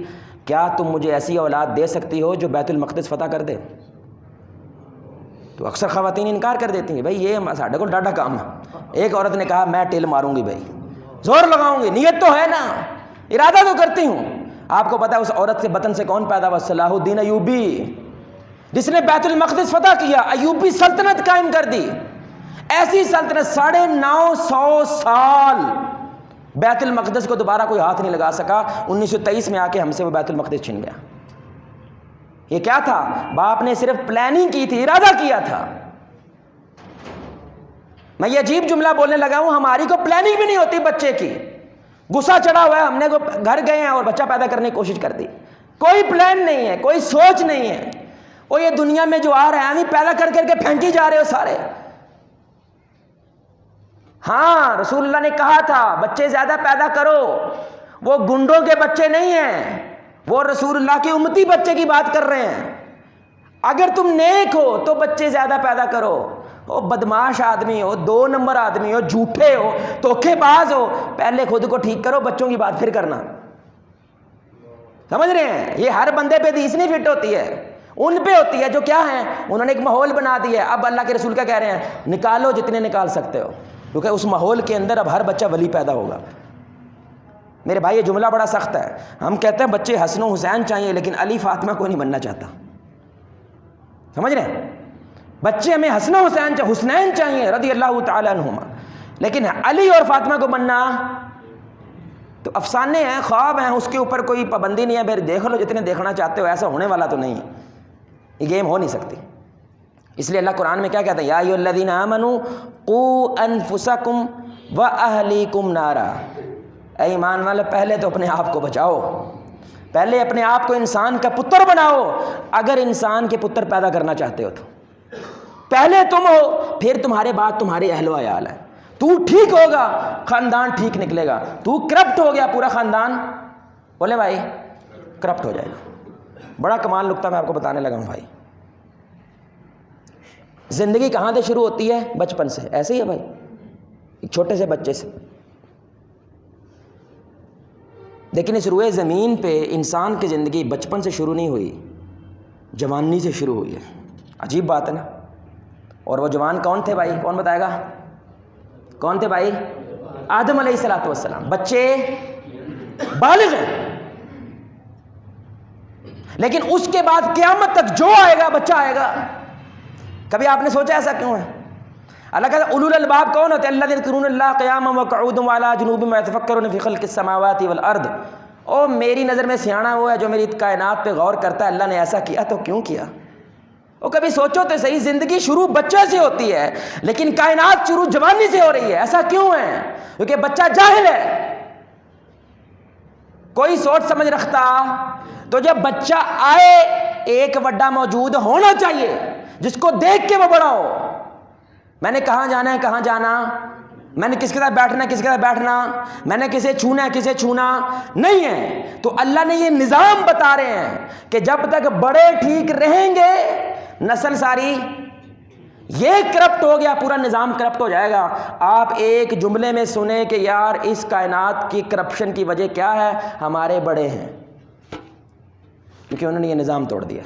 کیا تم مجھے ایسی اولاد دے سکتی ہو جو بیت المقدس فتح کر دے؟ تو اکثر خواتین انکار کر دیتی ہیں، بھائی یہ ساڈے کو ڈاڈا کام ہے. ایک عورت نے کہا میں ٹیل ماروں گی بھائی، زور لگاؤں گی، نیت تو ہے نا، ارادہ تو کرتی ہوں. آپ کو پتا ہے اس عورت سے بطن سے کون پیدا ہوا؟ صلاح الدین ایوبی، جس نے بیت المقدس فتح کیا، ایوبی سلطنت قائم کر دی. ایسی سلطنت 950 سال بیت المقدس کو دوبارہ کوئی ہاتھ نہیں لگا سکا. 1923 میں آ کے ہم سے وہ بیت المقدس چھن گیا. یہ کیا تھا؟ باپ نے صرف پلاننگ کی تھی، ارادہ کیا تھا. میں یہ عجیب جملہ بولنے لگا ہوں، ہماری کو پلاننگ بھی نہیں ہوتی بچے کی. غصہ چڑھا ہوا ہے، ہم نے گھر گئے ہیں اور بچہ پیدا کرنے کی کوشش کر دی، کوئی پلان نہیں ہے، کوئی سوچ نہیں ہے. وہ یہ دنیا میں جو آ رہا ہے ہم ہی پیدا کر کے پھینکی جا رہے ہو سارے. ہاں رسول اللہ نے کہا تھا بچے زیادہ پیدا کرو، وہ گنڈوں کے بچے نہیں ہیں، وہ رسول اللہ کے امتی بچے کی بات کر رہے ہیں. اگر تم نیک ہو تو بچے زیادہ پیدا کرو. وہ بدماش آدمی ہو، 2 نمبر آدمی ہو، جھوٹے ہو، دھوکے باز ہو، پہلے خود کو ٹھیک کرو، بچوں کی بات پھر کرنا. سمجھ رہے ہیں؟ یہ ہر بندے پہ حدیث نہیں فٹ ہوتی ہے، ان پہ ہوتی ہے جو کیا ہیں، انہوں نے ایک ماحول بنا دیا ہے. اب اللہ کے رسول کیا کہہ رہے ہیں؟ نکالو جتنے نکال سکتے ہو، کیونکہ اس ماحول کے اندر اب ہر بچہ ولی پیدا ہوگا. میرے بھائی یہ جملہ بڑا سخت ہے. ہم کہتے ہیں بچے حسن و حسین چاہیے، لیکن علی فاطمہ کو نہیں بننا چاہتا. سمجھ رہے ہیں؟ بچے ہمیں حسن و حسنین چاہیے رضی اللہ تعالی عنہما، لیکن علی اور فاطمہ کو بننا تو افسانے ہیں، خواب ہیں، اس کے اوپر کوئی پابندی نہیں ہے. پھر دیکھ لو جتنے دیکھنا چاہتے ہو، ایسا ہونے والا تو نہیں ہے، یہ گیم ہو نہیں سکتی. اس لیے اللہ قرآن میں کیا کہتا ہے؟ یا ایھا الذین آمنوا قوا انفسکم واہلیکم نارا. اے ایمان والے پہلے تو اپنے آپ کو بچاؤ، پہلے اپنے آپ کو انسان کا پتر بناؤ، اگر انسان کے پتر پیدا کرنا چاہتے ہو تو پہلے تم ہو، پھر تمہارے بعد تمہارے اہل و عیال ہے۔ تو ٹھیک ہوگا خاندان ٹھیک نکلے گا، تو کرپٹ ہو گیا پورا خاندان بولے بھائی کرپٹ ہو جائے گا۔ بڑا کمال نکتہ میں آپ کو بتانے لگا ہوں بھائی۔ زندگی کہاں سے شروع ہوتی ہے؟ بچپن سے، ایسے ہی ہے بھائی، ایک چھوٹے سے بچے سے۔ لیکن اس روئے زمین پہ انسان کی زندگی بچپن سے شروع نہیں ہوئی، جوانی سے شروع ہوئی ہے۔ عجیب بات ہے نا۔ اور وہ جوان کون تھے بھائی؟ کون بتائے گا؟ کون تھے بھائی؟ آدم علیہ الصلوۃ والسلام۔ بچے بالغ ہیں، لیکن اس کے بعد قیامت تک جو آئے گا بچہ آئے گا۔ کبھی آپ نے سوچا ایسا کیوں ہے؟ اللہ کہتا ہے اولو الالباب کون ہوتے ہیں؟ الذین یذکرون اللہ قیاما وقعودا وعلی جنوبہم ویتفکرون فی خلق السماوات والارض۔ او میری نظر میں سیاںا وہ ہے جو میری کائنات پہ غور کرتا ہے، اللہ نے ایسا کیا تو کیوں کیا؟ وہ کبھی سوچو تو صحیح، زندگی شروع بچے سے ہوتی ہے لیکن کائنات شروع جوانی سے ہو رہی ہے۔ ایسا کیوں ہے؟ کیونکہ بچہ جاہل ہے، کوئی سوچ سمجھ رکھتا تو جب بچہ آئے ایک وڈا موجود ہونا چاہیے جس کو دیکھ کے وہ بڑا ہو۔ میں نے کہاں جانا ہے کہاں جانا، میں نے کس کے ساتھ بیٹھنا ہے کس کے ساتھ بیٹھنا، میں نے کسے چھونا ہے کسے چھونا نہیں ہے۔ تو اللہ نے یہ نظام بتا رہے ہیں کہ جب تک بڑے ٹھیک رہیں گے نسل ساری، یہ کرپٹ ہو گیا پورا نظام کرپٹ ہو جائے گا۔ آپ ایک جملے میں سنیں کہ یار اس کائنات کی کرپشن کی وجہ کیا ہے؟ ہمارے بڑے ہیں، کیونکہ انہوں نے یہ نظام توڑ دیا۔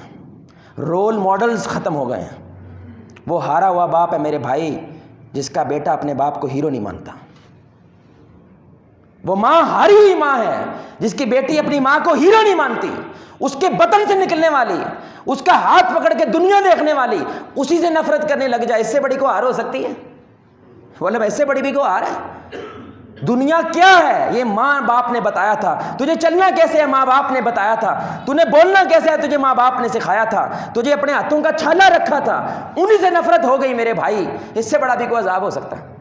رول ماڈلز ختم ہو گئے ہیں۔ وہ ہارا ہوا باپ ہے میرے بھائی جس کا بیٹا اپنے باپ کو ہیرو نہیں مانتا۔ وہ ماں ہاری ہوئی ماں ہے جس کی بیٹی اپنی ماں کو ہیرو نہیں مانتی، اس کے بطن سے نکلنے والی، اس کا ہاتھ پکڑ کے دنیا دیکھنے والی، اسی سے نفرت کرنے لگ جائے۔ اس سے بڑی کو ہار ہو سکتی ہے؟ بولے بھائی اس سے بڑی بھی کو ہار ہے؟ دنیا کیا ہے یہ ماں باپ نے بتایا تھا۔ تجھے چلنا کیسے ہے ماں باپ نے بتایا تھا، تجھے بولنا کیسے ہے تجھے ماں باپ نے سکھایا تھا، تجھے اپنے ہاتھوں کا چھالا رکھا تھا، انہی سے نفرت ہو گئی میرے بھائی۔ اس سے بڑا بھی کوئی عذاب ہو سکتا ہے؟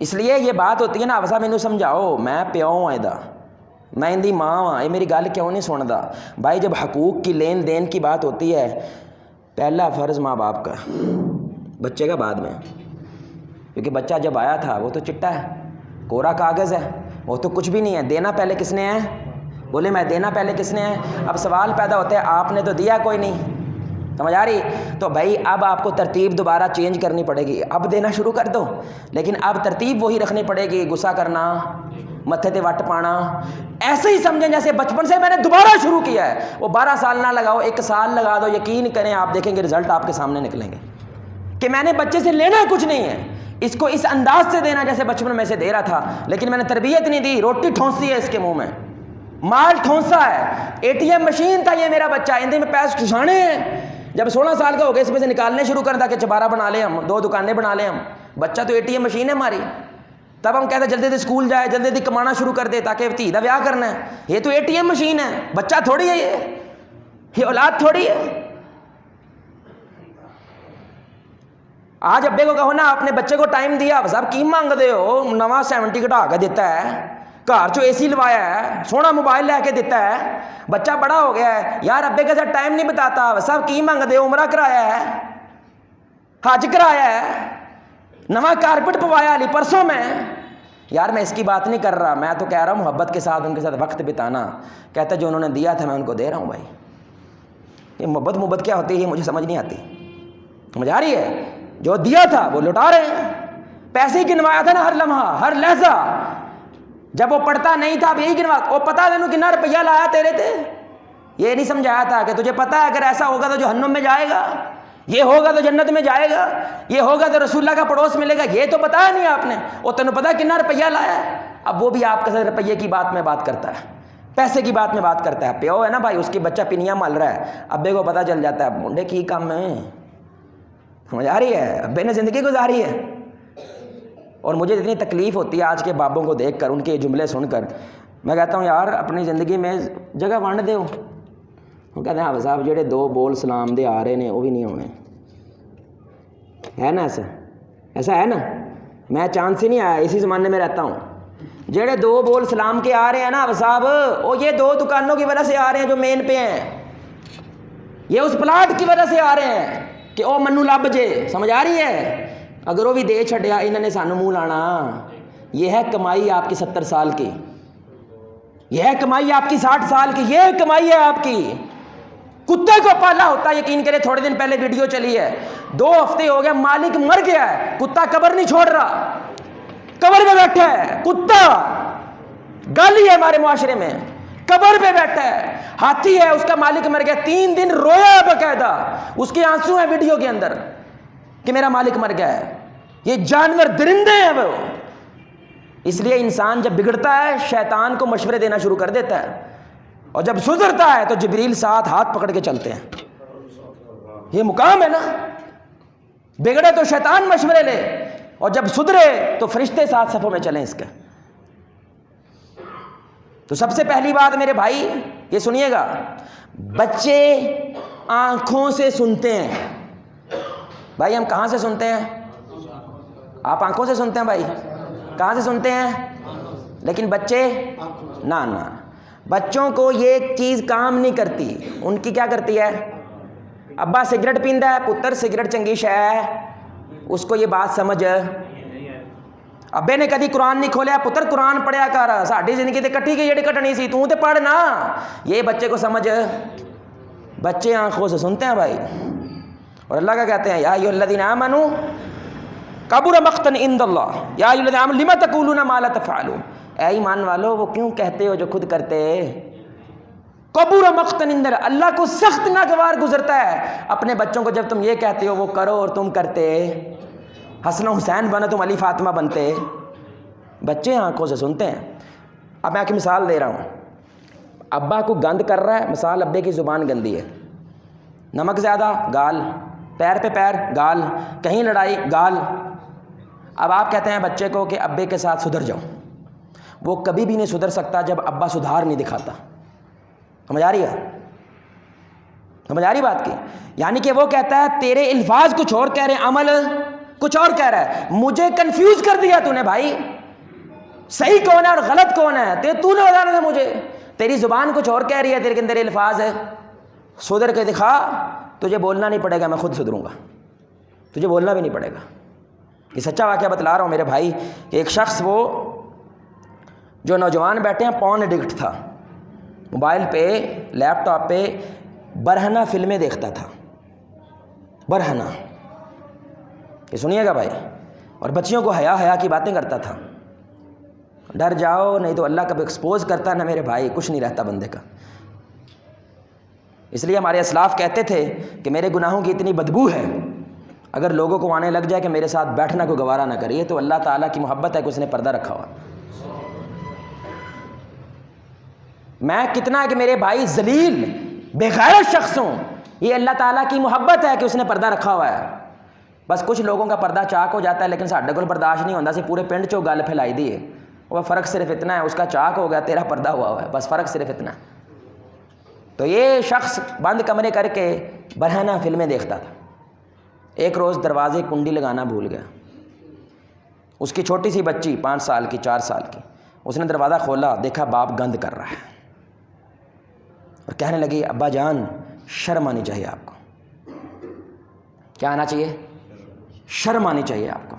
اس لیے یہ بات ہوتی ہے نا، اب صاحب مینوں سمجھاؤ، میں پیو ہوں ایدا، میں اندی ماں ہاں، یہ میری گل کیوں نہیں سندا؟ بھائی جب حقوق کی لین دین کی بات ہوتی ہے، پہلا فرض ماں باپ کا، بچے کا بعد میں، کیونکہ بچہ جب آیا تھا وہ تو چٹا ہے، کورا کاغذ ہے، وہ تو کچھ بھی نہیں ہے۔ دینا پہلے کس نے ہے؟ بولے میں دینا پہلے کس نے ہے؟ اب سوال پیدا ہوتا ہے آپ نے تو دیا کوئی نہیں، سمجھ آ رہی؟ تو بھائی اب آپ کو ترتیب دوبارہ چینج کرنی پڑے گی، اب دینا شروع کر دو، لیکن اب ترتیب وہی رکھنی پڑے گی، غصہ کرنا، متھے تے وٹ پانا، ایسے ہی سمجھیں جیسے بچپن سے میں نے دوبارہ شروع کیا ہے۔ وہ 12 سال نہ لگاؤ، 1 سال لگا دو، یقین کریں آپ دیکھیں گے رزلٹ آپ کے سامنے نکلیں گے کہ میں نے بچے سے لینا کچھ نہیں ہے، اس کو اس انداز سے دینا جیسے بچپن میں سے دے رہا تھا، لیکن میں نے تربیت نہیں دی، روٹی ٹھونسی ہے اس کے منہ میں، مال ٹھونسا ہے، ATM مشین تھا یہ میرا بچہ، اندے میں پیسے ٹھسانے ہیں۔ جب 16 سال کا ہو گیا اس میں سے نکالنے شروع کر دا کہ چبارہ بنا لیں ہم، 2 دکانیں بنا لیں ہم، بچہ تو ATM مشین ہے ہماری۔ تب ہم کہتے ہیں جلدی جلدی اسکول جائے، جلدی جلدی کمانا شروع کر دے تاکہ دھی دا بیاہ کرنا ہے، یہ تو ATM مشین ہے، بچہ تھوڑی ہے یہ اولاد تھوڑی ہے۔ آج ابے کو کہو نا اپنے بچے کو ٹائم دیا، صاحب کی مانگ دے ہو، نواں 70 کٹا کے دیتا ہے، گھر چو AC لوایا ہے، سونا موبائل لے کے دیتا ہے، بچہ بڑا ہو گیا ہے، یار ابے کے ساتھ ٹائم نہیں بتاتا، صاحب کی مانگ دے ہو، عمرہ کرایا ہے، حج کرایا ہے، نواں کارپٹ پوایا علی پرسوں میں۔ یار میں اس کی بات نہیں کر رہا، میں تو کہہ رہا ہوں محبت کے ساتھ ان کے ساتھ وقت بتانا۔ کہتا ہے جو انہوں نے دیا تھا میں ان کو دے رہا ہوں۔ بھائی یہ محبت کیا ہوتی ہے یہ مجھے سمجھ نہیں آتی، سمجھ آ رہی ہے؟ جو دیا تھا وہ لوٹا رہے ہیں، پیسے ہی گنوایا تھا نا ہر لمحہ ہر لہجہ، جب وہ پڑھتا نہیں تھا اب یہی گنوا، وہ پتا تینوں کتنا روپیہ لایا تیرے تے، یہ نہیں سمجھایا تھا کہ تجھے پتا ہے اگر ایسا ہوگا تو جہنم میں جائے گا، یہ ہوگا تو جنت میں جائے گا، یہ ہوگا تو رسول اللہ کا پڑوس ملے گا، یہ تو بتایا نہیں آپ نے، وہ تینوں پتا کتنا روپیہ لایا ہے۔ اب وہ بھی آپ کے ساتھ روپیے کی بات میں بات کرتا ہے، پیسے کی بات میں بات کرتا ہے، پیو ہے نا بھائی، اس کی بچہ پنیاں مل رہا ہے، ابے کو پتہ چل جاتا ہے منڈے کی کام ہے، سمجھ آ رہی ہے؟ ابے نے زندگی گزاری ہے۔ اور مجھے اتنی تکلیف ہوتی ہے آج کے بابوں کو دیکھ کر، ان کے جملے سن کر، میں کہتا ہوں یار اپنی زندگی میں جگہ ونڈ دو۔ وہ کہتے ہیں صاحب جڑے 2 بول سلام دے آ رہے ہیں وہ بھی نہیں ہونے، ہے نا ایسا ہے نا؟ میں چاند سے نہیں آیا، اسی زمانے میں رہتا ہوں، جڑے 2 بول سلام کے آ رہے ہیں نا اب صاحب، وہ یہ 2 دکانوں کی وجہ سے آ رہے ہیں جو مین پہ ہیں، یہ اس پلاٹ کی وجہ سے آ رہے ہیں کہ او منو لب جے، سمجھ آ رہی ہے؟ اگر وہ بھی دے چھڑیا انہوں نے سانو منہ لانا۔ یہ ہے کمائی آپ کی 70 سال کی، یہ ہے کمائی آپ کی 60 سال کی، یہ کمائی ہے آپ کی۔ کتے کو پالا ہوتا ہے، یقین کرے تھوڑے دن پہلے ویڈیو چلی ہے، 2 ہفتے ہو گیا مالک مر گیا ہے، کتا قبر نہیں چھوڑ رہا، قبر میں بیٹھا ہے کتا، گالی ہے ہمارے معاشرے میں، قبر پہ بیٹھا ہے۔ ہاتھی ہے، اس کا مالک مر گیا، 3 دن رویا باقاعدہ، اس کے آنسو ہیں ویڈیو کے اندر کہ میرا مالک مر گیا ہے۔ یہ جانور درندے ہیں وہ۔ اس لیے انسان جب بگڑتا ہے شیطان کو مشورے دینا شروع کر دیتا ہے، اور جب سدھرتا ہے تو جبریل ساتھ ہاتھ پکڑ کے چلتے ہیں۔ یہ مقام ہے نا، بگڑے تو شیطان مشورے لے، اور جب سدھرے تو فرشتے ساتھ صفوں میں چلیں اس کے۔ تو سب سے پہلی بات میرے بھائی یہ سنیے گا، بچے آنکھوں سے سنتے ہیں۔ بھائی ہم کہاں سے سنتے ہیں؟ آپ آنکھوں سے سنتے ہیں بھائی، کہاں سے سنتے ہیں؟ لیکن بچے نہ بچوں کو یہ چیز کام نہیں کرتی، ان کی کیا کرتی ہے؟ ابا سگریٹ پیندا ہے، پتر سگریٹ چنگی شے ہے، اس کو یہ بات سمجھ۔ ابے نے کدی قرآن نہیں کھولیا، پتر قرآن پڑھیا کر، ساڈی زندگی تے کٹی گئی جڑی کٹنی سی، تو تے پڑھ نا، یہ بچے کو سمجھ۔ بچے آنکھوں سے سنتے ہیں بھائی، اور اللہ کا کہتے ہیں یا ایھا الذین آمنوا کبر مقتا عند اللہ یا ایھا الذین آمنوا لم تقولون ما لا تفعلون، اے ایمان والو وہ کیوں کہتے ہو جو خود کرتے؟ کبر مقتا عند اللہ، اللہ کو سخت ناگوار گزرتا ہے اپنے بچوں کو جب تم یہ کہتے ہو وہ کرو اور تم کرتے، حسن و حسین بنا تم علی فاطمہ بنتے۔ بچے آنکھوں سے سنتے ہیں۔ اب میں ایک مثال دے رہا ہوں، ابا کو گند کر رہا ہے، مثال ابے کی زبان گندی ہے، نمک زیادہ گال، پیر پہ پیر گال، کہیں لڑائی گال۔ اب آپ کہتے ہیں بچے کو کہ ابے کے ساتھ سدھر جاؤ، وہ کبھی بھی نہیں سدھر سکتا جب ابا سدھار نہیں دکھاتا۔ سمجھ آ رہی ہے؟ سمجھ آ رہی بات کی؟ یعنی کہ وہ کہتا ہے تیرے الفاظ کچھ اور کہہ رہے ہیں، عمل کچھ اور کہہ رہا ہے، مجھے کنفیوز کر دیا تو نے بھائی، صحیح کون ہے اور غلط کون ہے تو نے بتانا تھا مجھے، تیری زبان کچھ اور کہہ رہی ہے، تیرے اندر الفاظ ہے، سدھر کے دکھا، تجھے بولنا نہیں پڑے گا، میں خود سدھروں گا، تجھے بولنا بھی نہیں پڑے گا۔ یہ سچا واقعہ بتلا رہا ہوں میرے بھائی کہ ایک شخص وہ جو نوجوان بیٹھے ہیں پون ایڈکٹ تھا، موبائل پہ لیپ ٹاپ پہ برہنہ فلمیں دیکھتا تھا، برہنہ، یہ سنیے گا بھائی، اور بچیوں کو حیا کی باتیں کرتا تھا۔ ڈر جاؤ نہیں تو اللہ کب ایکسپوز کرتا ہے نا میرے بھائی، کچھ نہیں رہتا بندے کا۔ اس لیے ہمارے اسلاف کہتے تھے کہ میرے گناہوں کی اتنی بدبو ہے، اگر لوگوں کو آنے لگ جائے کہ میرے ساتھ بیٹھنا کو گوارا نہ کریے، تو اللہ تعالیٰ کی محبت ہے کہ اس نے پردہ رکھا ہوا۔ میں کتنا ہے کہ میرے بھائی ذلیل بے غیرت شخص ہوں، یہ اللہ تعالیٰ کی محبت ہے کہ اس نے پردہ رکھا ہوا ہے۔ بس کچھ لوگوں کا پردہ چاک ہو جاتا ہے لیکن ساڈے کول برداشت نہیں ہوتا، سی پورے پنڈ چوں گل پھیلائی دی ہے، وہ فرق صرف اتنا ہے، اس کا چاک ہو گیا، تیرا پردہ ہوا ہے، بس فرق صرف اتنا ہے۔ تو یہ شخص بند کمرے کر کے برہنہ فلمیں دیکھتا تھا۔ ایک روز دروازے کنڈی لگانا بھول گیا، اس کی چھوٹی سی بچی 5 سال کی 4 سال کی، اس نے دروازہ کھولا، دیکھا باپ گند کر رہا ہے، اور کہنے لگی ابا جان شرم آنی چاہیے آپ کو۔ کیا آنا چاہیے؟ شرم آنی چاہیے آپ کو۔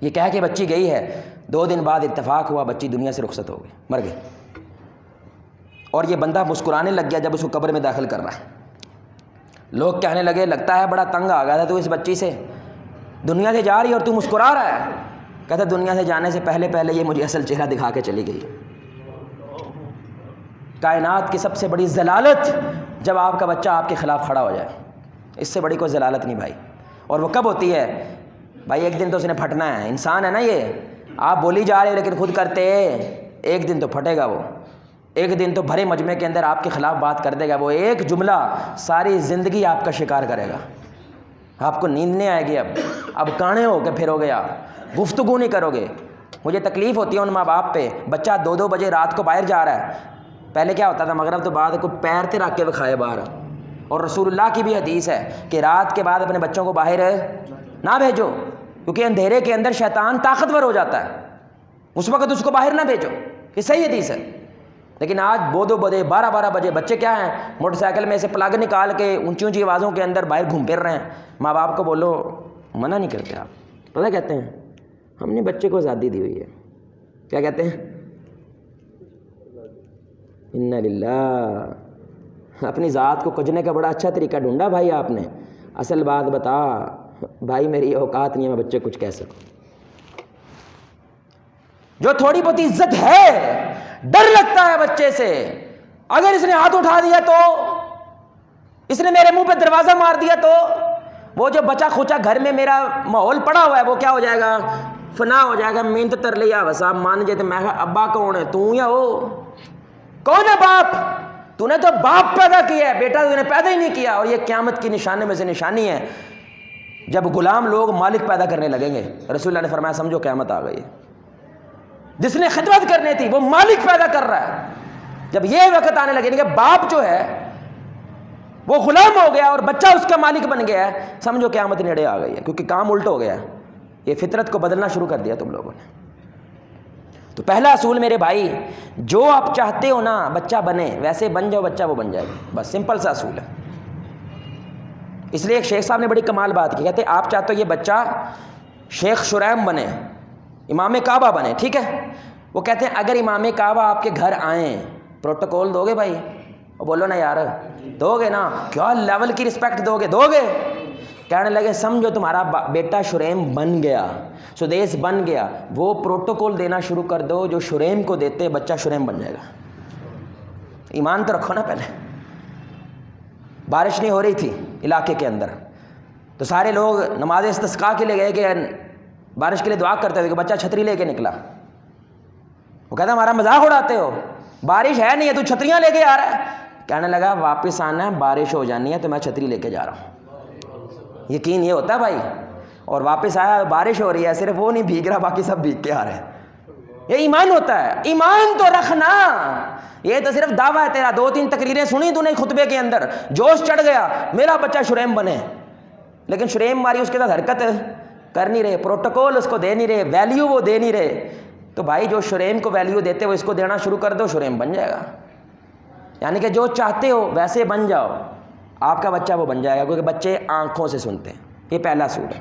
یہ کہہ کے بچی گئی ہے، 2 دن بعد اتفاق ہوا بچی دنیا سے رخصت ہو گئی، مر گئی، اور یہ بندہ مسکرانے لگ گیا جب اس کو قبر میں داخل کر رہا ہے۔ لوگ کہنے لگے لگتا ہے بڑا تنگ آ گیا تھا تو اس بچی سے، دنیا سے جا رہی ہے اور تو مسکرا رہا ہے۔ کہتا دنیا سے جانے سے پہلے یہ مجھے اصل چہرہ دکھا کے چلی گئی۔ کائنات کی سب سے بڑی ضلالت جب آپ کا بچہ آپ کے خلاف کھڑا ہو جائے، اس سے بڑی کوئی ضلالت نہیں بھائی۔ اور وہ کب ہوتی ہے بھائی؟ ایک دن تو اس نے پھٹنا ہے، انسان ہے نا یہ، آپ بولی جا رہے ہیں لیکن خود کرتے، ایک دن تو پھٹے گا وہ، ایک دن تو بھرے مجمع کے اندر آپ کے خلاف بات کر دے گا، وہ ایک جملہ ساری زندگی آپ کا شکار کرے گا، آپ کو نیند نہیں آئے گی، اب کانے ہو کے پھرو گے، آپ گفتگو نہیں کرو گے۔ مجھے تکلیف ہوتی ہے ان ماں باپ پہ، بچہ 2 بجے رات کو باہر جا رہا ہے، پہلے کیا ہوتا تھا مغرب تو بعد کو پیر تے رکھ کے بکھائے باہر، اور رسول اللہ کی بھی حدیث ہے کہ رات کے بعد اپنے بچوں کو باہر نہ بھیجو، کیونکہ اندھیرے کے اندر شیطان طاقتور ہو جاتا ہے۔ اس وقت اس کو باہر نہ بھیجو، یہ صحیح حدیث ہے۔ لیکن آج بودو بدے 12 بجے بچے کیا ہیں، موٹر سائیکل میں سے پلگ نکال کے اونچی اونچی آوازوں کے اندر باہر گھوم پھر رہے ہیں۔ ماں باپ کو بولو، منع نہیں کرتے آپ، پتہ کہتے ہیں ہم نے بچے کو آزادی دی ہوئی ہے، کیا کہتے ہیں، انا للہ۔ اپنی ذات کو کجنے کا بڑا اچھا طریقہ ڈھونڈا بھائی آپ نے، اصل بات بتا بھائی، میری اوقات نہیں ہے میں بچے کچھ کہہ سکوں۔ جو تھوڑی بہت عزت ہے، ڈر لگتا ہے بچے سے، اگر اس نے ہاتھ اٹھا دیا تو، اس نے میرے منہ پہ دروازہ مار دیا تو، وہ جو بچا کھوچا گھر میں میرا ماحول پڑا ہوا ہے وہ کیا ہو جائے گا، فنا ہو جائے گا۔ محنت تر لیا وسا مان جائے تو میں کہا ابا کون ہے، تو یا وہ کون ہے باپ؟ تو نے تو باپ پیدا کیا ہے بیٹا، تو نے پیدا ہی نہیں کیا۔ اور یہ قیامت کی نشانی میں سے نشانی ہے، جب غلام لوگ مالک پیدا کرنے لگیں گے۔ رسول اللہ نے فرمایا سمجھو قیامت آ گئی ہے۔ جس نے خدمت کرنی تھی وہ مالک پیدا کر رہا ہے۔ جب یہ وقت آنے لگے کہ باپ جو ہے وہ غلام ہو گیا اور بچہ اس کا مالک بن گیا ہے، سمجھو قیامت نیڑے آ گئی ہے، کیونکہ کام الٹ ہو گیا ہے۔ یہ فطرت کو بدلنا شروع کر دیا تم لوگوں نے۔ تو پہلا اصول میرے بھائی، جو آپ چاہتے ہو نا بچہ بنے، ویسے بن جاؤ، بچہ وہ بن جائے گا، بس سمپل سا اصول ہے۔ اس لیے ایک شیخ صاحب نے بڑی کمال بات کی، کہتے آپ چاہتے ہو یہ بچہ شیخ شریم بنے، امام کعبہ بنے، ٹھیک ہے؟ وہ کہتے ہیں اگر امام کعبہ آپ کے گھر آئیں، پروٹوکول دو گے بھائی؟ وہ بولو نا یار، دو گے نا، کیا لیول کی رسپیکٹ دو گے؟ کہنے لگے سمجھو تمہارا بیٹا شریم بن گیا، سدیس بن گیا، وہ پروٹوکول دینا شروع کر دو جو شریم کو دیتے، بچہ شریم بن جائے گا۔ ایمان تو رکھو نا پہلے۔ بارش نہیں ہو رہی تھی علاقے کے اندر، تو سارے لوگ نماز استسقاء کے لیے گئے کہ بارش کے لیے دعا کرتے ہوئے کہ بچہ چھتری لے کے نکلا۔ وہ کہتا ہمارا مذاق اڑاتے ہو، بارش ہے نہیں ہے تو چھتریاں لے کے آ رہا ہے۔ کہنے لگا واپس آنا ہے، بارش ہو جانی ہے تو میں چھتری لے کے جا رہا ہوں۔ یقین یہ ہوتا ہے بھائی، اور واپس آیا بارش ہو رہی ہے، صرف وہ نہیں بھیگ رہا، باقی سب بھیگ کے آ رہے ہیں۔ یہ ایمان ہوتا ہے۔ ایمان تو رکھنا، یہ تو صرف دعویٰ ہے تیرا، 2-3 تقریریں سنی تو نے خطبے کے اندر، جوش چڑھ گیا میرا بچہ شریم بنے، لیکن شریم ماری اس کے ساتھ حرکت کر نہیں رہے، پروٹوکول اس کو دے نہیں رہے، ویلیو وہ دے نہیں رہے۔ تو بھائی جو شریم کو ویلیو دیتے وہ اس کو دینا شروع کر دو، شریم بن جائے گا۔ یعنی کہ جو چاہتے ہو ویسے بن جاؤ، آپ کا بچہ وہ بن جائے گا، کیونکہ بچے آنکھوں سے سنتے ہیں۔ یہ پہلا اصول ہے۔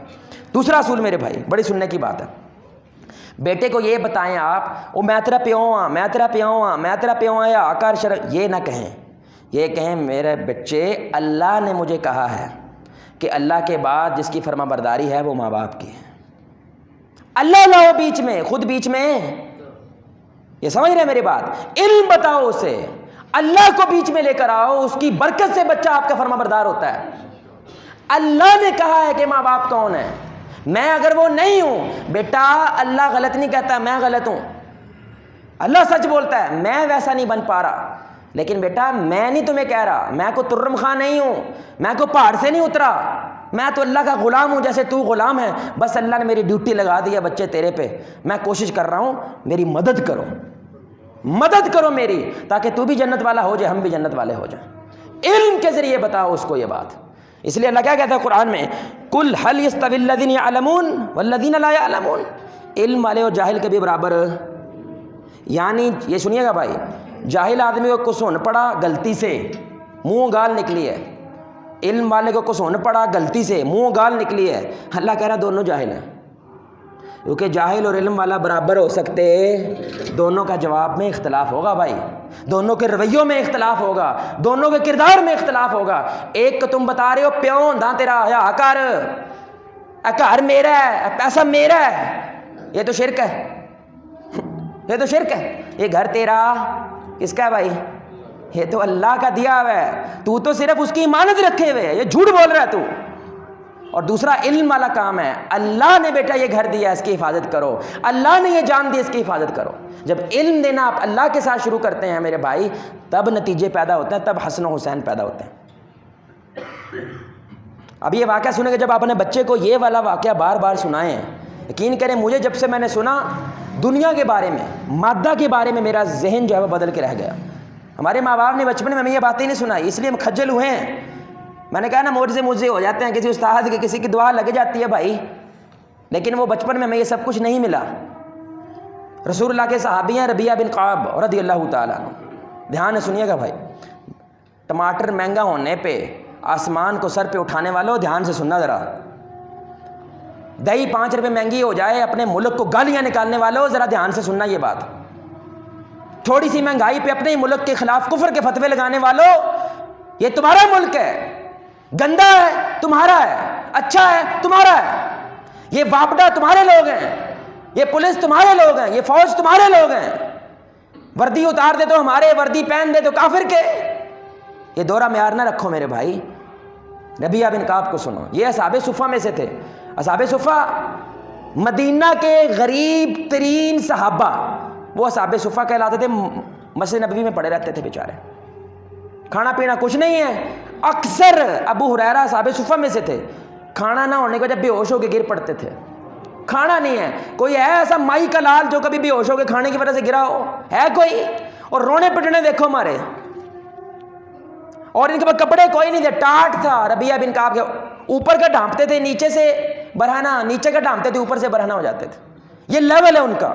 دوسرا اصول میرے بھائی بڑی سننے کی بات ہے، بیٹے کو یہ بتائیں آپ وہ میں تیرا پیو ہاں، میں تیرا پیو ہاں، میں تیرا پیو ہاں، یا آکار شر، یہ نہ کہیں، یہ کہیں میرے بچے اللہ نے مجھے کہا ہے کہ اللہ کے بعد جس کی فرما برداری ہے وہ ماں باپ کی ہے۔ اللہ لاؤ بیچ میں، خود بیچ میں، یہ سمجھ رہے میری بات؟ علم بتاؤ اسے، اللہ کو بیچ میں لے کر آؤ، اس کی برکت سے بچہ آپ کا فرما بردار ہوتا ہے۔ اللہ نے کہا ہے کہ ماں باپ کون ہے، میں اگر وہ نہیں ہوں، بیٹا اللہ غلط نہیں کہتا، میں غلط ہوں، اللہ سچ بولتا ہے، میں ویسا نہیں بن پا رہا، لیکن بیٹا میں نہیں تمہیں کہہ رہا، میں کو ترم خان نہیں ہوں، میں کو پہاڑ سے نہیں اترا، میں تو اللہ کا غلام ہوں جیسے تو غلام ہے، بس اللہ نے میری ڈیوٹی لگا دی ہے بچے تیرے پہ، میں کوشش کر رہا ہوں میری مدد کرو میری، تاکہ تو بھی جنت والا ہو جائے، ہم بھی جنت والے ہو جائیں۔ علم کے ذریعے بتاؤ اس کو یہ بات۔ اس لیے اللہ کیا کہتا ہے قرآن میں، قل هل يستوي الذين يعلمون والذين لا يعلمون، علم والے اور جاہل کے بھی برابر۔ یعنی یہ سنیے گا بھائی، جاہل آدمی کو کسون پڑا غلطی سے، منہ گال نکلی ہے، علم والے کو کسون پڑا غلطی سے، منہ گال نکلی ہے، اللہ کہہ رہا دونوں جاہل ہیں، کیونکہ جاہل اور علم والا برابر ہو سکتے، دونوں کا جواب میں اختلاف ہوگا بھائی، دونوں کے رویوں میں اختلاف ہوگا، دونوں کے کردار میں اختلاف ہوگا۔ ایک کو تم بتا رہے ہو پیو ہوندا تیرا، یا کر گھر میرا ہے، پیسہ میرا ہے، یہ تو شرک ہے، یہ تو شرک ہے۔ یہ گھر تیرا کس کا ہے بھائی؟ یہ تو اللہ کا دیا ہوا ہے، تو صرف اس کی امانت رکھے ہوئے ہے، یہ جھوٹ بول رہا ہے تو۔ اور دوسرا علم والا کام ہے، اللہ نے بیٹا یہ گھر دیا، اس کی حفاظت کرو، اللہ نے یہ جان دی، اس کی حفاظت کرو۔ جب علم دینا آپ اللہ کے ساتھ شروع کرتے ہیں میرے بھائی، تب نتیجے پیدا ہوتے ہیں، تب حسن و حسین پیدا ہوتے ہیں۔ اب یہ واقعہ سنیں گے، جب آپ نے بچے کو یہ والا واقعہ بار بار سنائے ہیں، یقین کریں مجھے جب سے میں نے سنا، دنیا کے بارے میں، مادہ کے بارے میں میرا ذہن جو ہے وہ بدل کے رہ گیا۔ ہمارے ماں باپ نے بچپن میں ہمیں یہ باتیں نہیں سنائی، اس لیے ہم کھجل ہوئے ہیں۔ میں نے کہا نا موجزے ہو جاتے ہیں، کسی استاد کی کسی کی دعا لگ جاتی ہے بھائی، لیکن وہ بچپن میں ہمیں یہ سب کچھ نہیں ملا۔ رسول اللہ کے صحابی ہیں ربیعہ بن کعب رضی اللہ تعالیٰ عنہ. دھیان سے سنیے گا بھائی، ٹماٹر مہنگا ہونے پہ آسمان کو سر پہ اٹھانے والوں دھیان سے سننا ذرا. دہی 5 روپے مہنگی ہو جائے اپنے ملک کو گالیاں نکالنے والوں ذرا دھیان سے سننا یہ بات. تھوڑی سی مہنگائی پہ اپنے ملک کے خلاف کفر کے فتوے لگانے والوں، یہ تمہارا ملک ہے، گندا ہے تمہارا ہے، اچھا ہے تمہارا ہے، یہ واپڈا تمہارے لوگ ہیں، یہ پولیس تمہارے لوگ ہیں، یہ فوج تمہارے لوگ ہیں. وردی اتار دے تو ہمارے، وردی پہن دے تو کافر کے. یہ دورہ معیار نہ رکھو میرے بھائی. ربیعہ بن کعب کو سنو، یہ اصحاب صفہ میں سے تھے. اصحاب صفہ مدینہ کے غریب ترین صحابہ، وہ اصحاب صفہ کہلاتے تھے. مسجد نبوی میں پڑے رہتے تھے بیچارے، کھانا پینا کچھ نہیں ہے. اکثر ابو ہریرہ اصحاب صفہ میں سے تھے، کھانا نہ ہونے کے وجہ بے ہوش ہو کے گر پڑتے تھے. کھانا نہیں ہے. کوئی ہے ایسا مائی کا لال جو کبھی بے ہوش ہو کے کھانے کی وجہ سے گرا ہو؟ ہے کوئی؟ اور رونے پٹنے دیکھو ہمارے. اور ان کے پاس کپڑے کوئی نہیں تھے، ٹاٹ تھا. ربیعہ بن کعب کے اوپر کا ڈھانپتے تھے نیچے سے برہنہ، نیچے کا ڈھانپتے تھے اوپر سے برہنہ ہو جاتے تھے. یہ لیول ہے ان کا.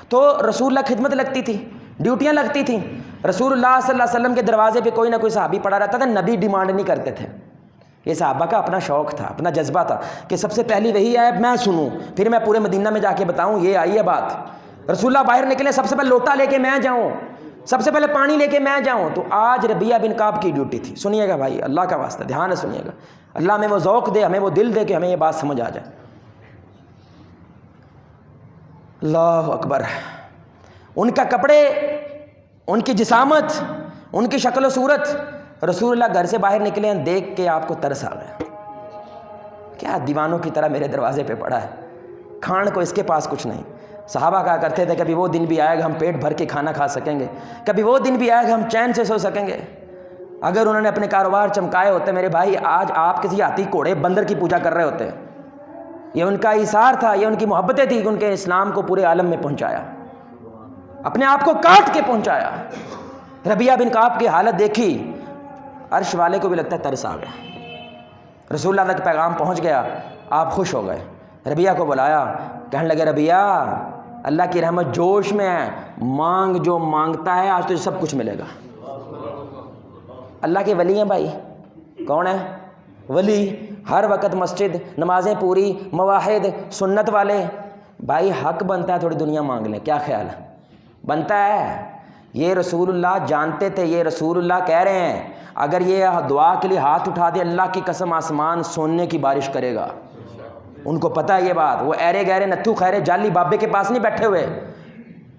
تو رسول اللہ خدمت لگتی تھی، ڈیوٹیاں لگتی تھیں. رسول اللہ صلی اللہ علیہ وسلم کے دروازے پہ کوئی نہ کوئی صحابی پڑا رہتا تھا. نبی ڈیمانڈ نہیں کرتے تھے. یہ صحابہ کا اپنا شوق تھا، اپنا جذبہ تھا کہ سب سے پہلی وہی آئے میں سنوں، پھر میں پورے مدینہ میں جا کے بتاؤں یہ آئی ہے بات. رسول اللہ باہر نکلے سب سے پہلے لوٹا لے کے میں جاؤں، سب سے پہلے پانی لے کے میں جاؤں. تو آج ربیعہ بن کعب کی ڈیوٹی تھی. سنیے گا بھائی، اللہ کا واسطہ دھیان سے سنیے گا. اللہ ہمیں وہ ذوق دے، ہمیں وہ دل دے کہ ہمیں یہ بات سمجھ آ جائے. اللہ اکبر. ان کا کپڑے، ان کی جسامت، ان کی شکل و صورت، رسول اللہ گھر سے باہر نکلے ہیں دیکھ کے آپ کو ترس آ گیا. کیا دیوانوں کی طرح میرے دروازے پہ پڑا ہے، کھان کو اس کے پاس کچھ نہیں. صحابہ کہا کرتے تھے کبھی وہ دن بھی آئے گا ہم پیٹ بھر کے کھانا کھا سکیں گے، کبھی وہ دن بھی آئے گا ہم چین سے سو سکیں گے. اگر انہوں نے اپنے کاروبار چمکائے ہوتے میرے بھائی، آج آپ کسی ہاتھی گھوڑے بندر کی پوجا کر رہے ہوتے. یہ ان کا ایثار تھا، یہ ان کی محبتیں تھیں کہ ان کے اسلام کو پورے عالم میں پہنچایا، اپنے آپ کو کاٹ کے پہنچایا. ربیعہ بن کعب کی حالت دیکھی، عرش والے کو بھی لگتا ہے ترس آ گیا. رسول اللہ تک پیغام پہنچ گیا، آپ خوش ہو گئے. ربیعہ کو بلایا، کہنے لگے ربیعہ اللہ کی رحمت جوش میں ہے، مانگ جو مانگتا ہے آج تجھے سب کچھ ملے گا. اللہ کے ولی ہیں بھائی. کون ہے ولی؟ ہر وقت مسجد، نمازیں پوری، مواحد، سنت والے. بھائی حق بنتا ہے تھوڑی دنیا مانگ لیں، کیا خیال ہے؟ بنتا ہے. یہ رسول اللہ جانتے تھے، یہ رسول اللہ کہہ رہے ہیں اگر یہ دعا کے لیے ہاتھ اٹھا دے اللہ کی قسم آسمان سونے کی بارش کرے گا. ان کو پتہ ہے یہ بات. وہ ایرے گہرے نتھو خیرے جعلی بابے کے پاس نہیں بیٹھے ہوئے،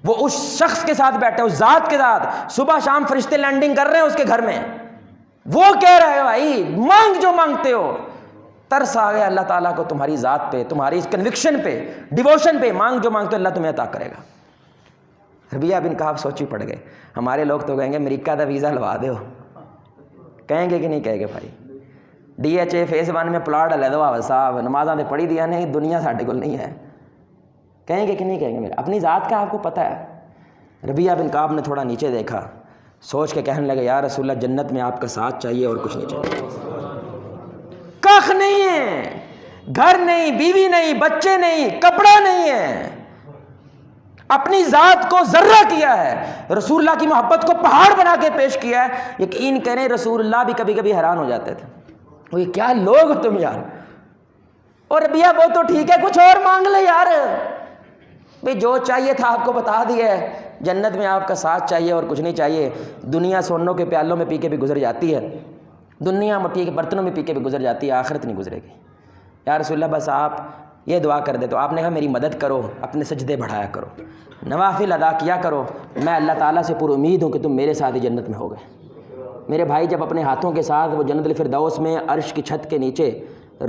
وہ اس شخص کے ساتھ بیٹھے، اس ذات کے ساتھ. صبح شام فرشتے لینڈنگ کر رہے ہیں اس کے گھر میں. وہ کہہ رہے ہیں بھائی مانگ جو مانگتے ہو. ترس آ گیا اللہ تعالیٰ کو تمہاری ذات پہ، تمہاری اس کنوکشن پہ، ڈیووشن پہ. مانگ جو مانگتے ہو اللہ تمہیں عطا کرے گا. ربیعہ بن کعب سوچی پڑ گئے. ہمارے لوگ تو کہیں گے امریکہ کا ویزا لوا دو، کہیں گے کہ نہیں کہیں گے بھائی؟ ڈی ایچ اے فیس 1 میں پلاٹ لے دو صاحب، نمازاں نے پڑھی دیا نہیں، دنیا ساڈے کول نہیں ہے. کہیں گے کہ نہیں کہیں گے؟ میرے اپنی ذات کا آپ کو پتہ ہے. ربیعہ بن کعب نے تھوڑا نیچے دیکھا، سوچ کے کہنے لگے یا رسول اللہ جنت میں آپ کا ساتھ چاہیے اور کچھ نہیں چاہیے. کخ نہیں ہے، گھر نہیں، بیوی نہیں، بچے نہیں، کپڑا نہیں ہے. اپنی ذات کو ذرہ کیا ہے، رسول اللہ کی محبت کو پہاڑ بنا کے پیش کیا ہے. یقین کریں رسول اللہ بھی کبھی کبھی حیران ہو جاتے تھے، وہ کیا لوگ تم یار. اور ربیعہ وہ تو ٹھیک ہے کچھ اور مانگ لے یار. بھئی جو چاہیے تھا آپ کو بتا دیا ہے، جنت میں آپ کا ساتھ چاہیے اور کچھ نہیں چاہیے. دنیا سونوں کے پیالوں میں پی کے بھی گزر جاتی ہے، دنیا مٹی کے برتنوں میں پی کے بھی گزر جاتی ہے، آخرت نہیں گزرے گی. یا رسول اللہ بس آپ یہ دعا کر دے. تو آپ نے کہا میری مدد کرو، اپنے سجدے بڑھایا کرو، نوافل ادا کیا کرو. میں اللہ تعالیٰ سے پر امید ہوں کہ تم میرے ساتھ ہی جنت میں ہو گئے. میرے بھائی جب اپنے ہاتھوں کے ساتھ وہ جنت الفردوس میں عرش کی چھت کے نیچے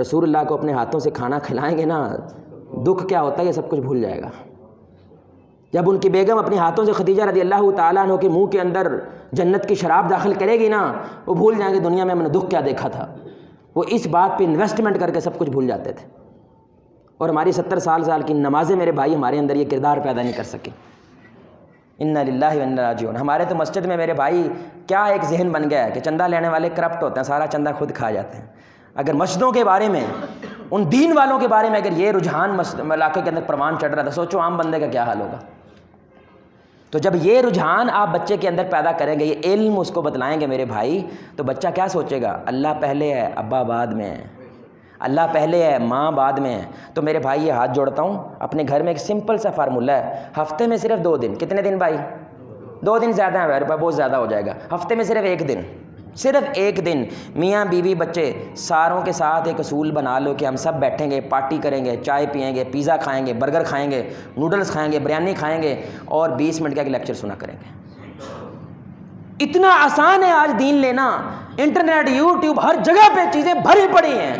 رسول اللہ کو اپنے ہاتھوں سے کھانا کھلائیں گے نا، دکھ کیا ہوتا ہے یہ سب کچھ بھول جائے گا. جب ان کی بیگم اپنے ہاتھوں سے خدیجہ رضی اللہ تعالیٰ عنہ کے منہ کے اندر جنت کی شراب داخل کرے گی نا، وہ بھول جائیں گے دنیا میں نے دکھ کیا دیکھا تھا. وہ اس بات پہ انویسٹمنٹ کر کے سب کچھ بھول جاتے تھے. اور ہماری 70 سال کی نمازیں میرے بھائی ہمارے اندر یہ کردار پیدا نہیں کر سکیں. انا للہ و انا راجعون. ہمارے تو مسجد میں میرے بھائی کیا ایک ذہن بن گیا ہے کہ چندہ لینے والے کرپٹ ہوتے ہیں، سارا چندہ خود کھا جاتے ہیں. اگر مسجدوں کے بارے میں، ان دین والوں کے بارے میں اگر یہ رجحان علاقے کے اندر پروان چڑھ رہا تھا، سوچو عام بندے کا کیا حال ہوگا. تو جب یہ رجحان آپ بچے کے اندر پیدا کریں گے، یہ علم اس کو بتلائیں گے میرے بھائی، تو بچہ کیا سوچے گا؟ اللہ پہلے ہے، ابا بعد میں ہے، اللہ پہلے ہے، ماں بعد میں ہے۔ تو میرے بھائی یہ ہاتھ جوڑتا ہوں، اپنے گھر میں ایک سمپل سا فارمولہ ہے، ہفتے میں صرف 2 دن، کتنے دن بھائی؟ 2 دن زیادہ ہیں بھائی، بہت زیادہ ہو جائے گا، ہفتے میں صرف 1 دن، صرف 1 دن میاں بیوی بچے ساروں کے ساتھ ایک اصول بنا لو کہ ہم سب بیٹھیں گے، پارٹی کریں گے، چائے پئیں گے، پیزا کھائیں گے، برگر کھائیں گے، نوڈلز کھائیں گے، بریانی کھائیں گے، اور 20 منٹ کا ایک لیکچر سنا کریں گے۔ اتنا آسان ہے آج دین لینا، انٹرنیٹ، یوٹیوب، ہر جگہ پہ چیزیں بھری پڑی ہیں،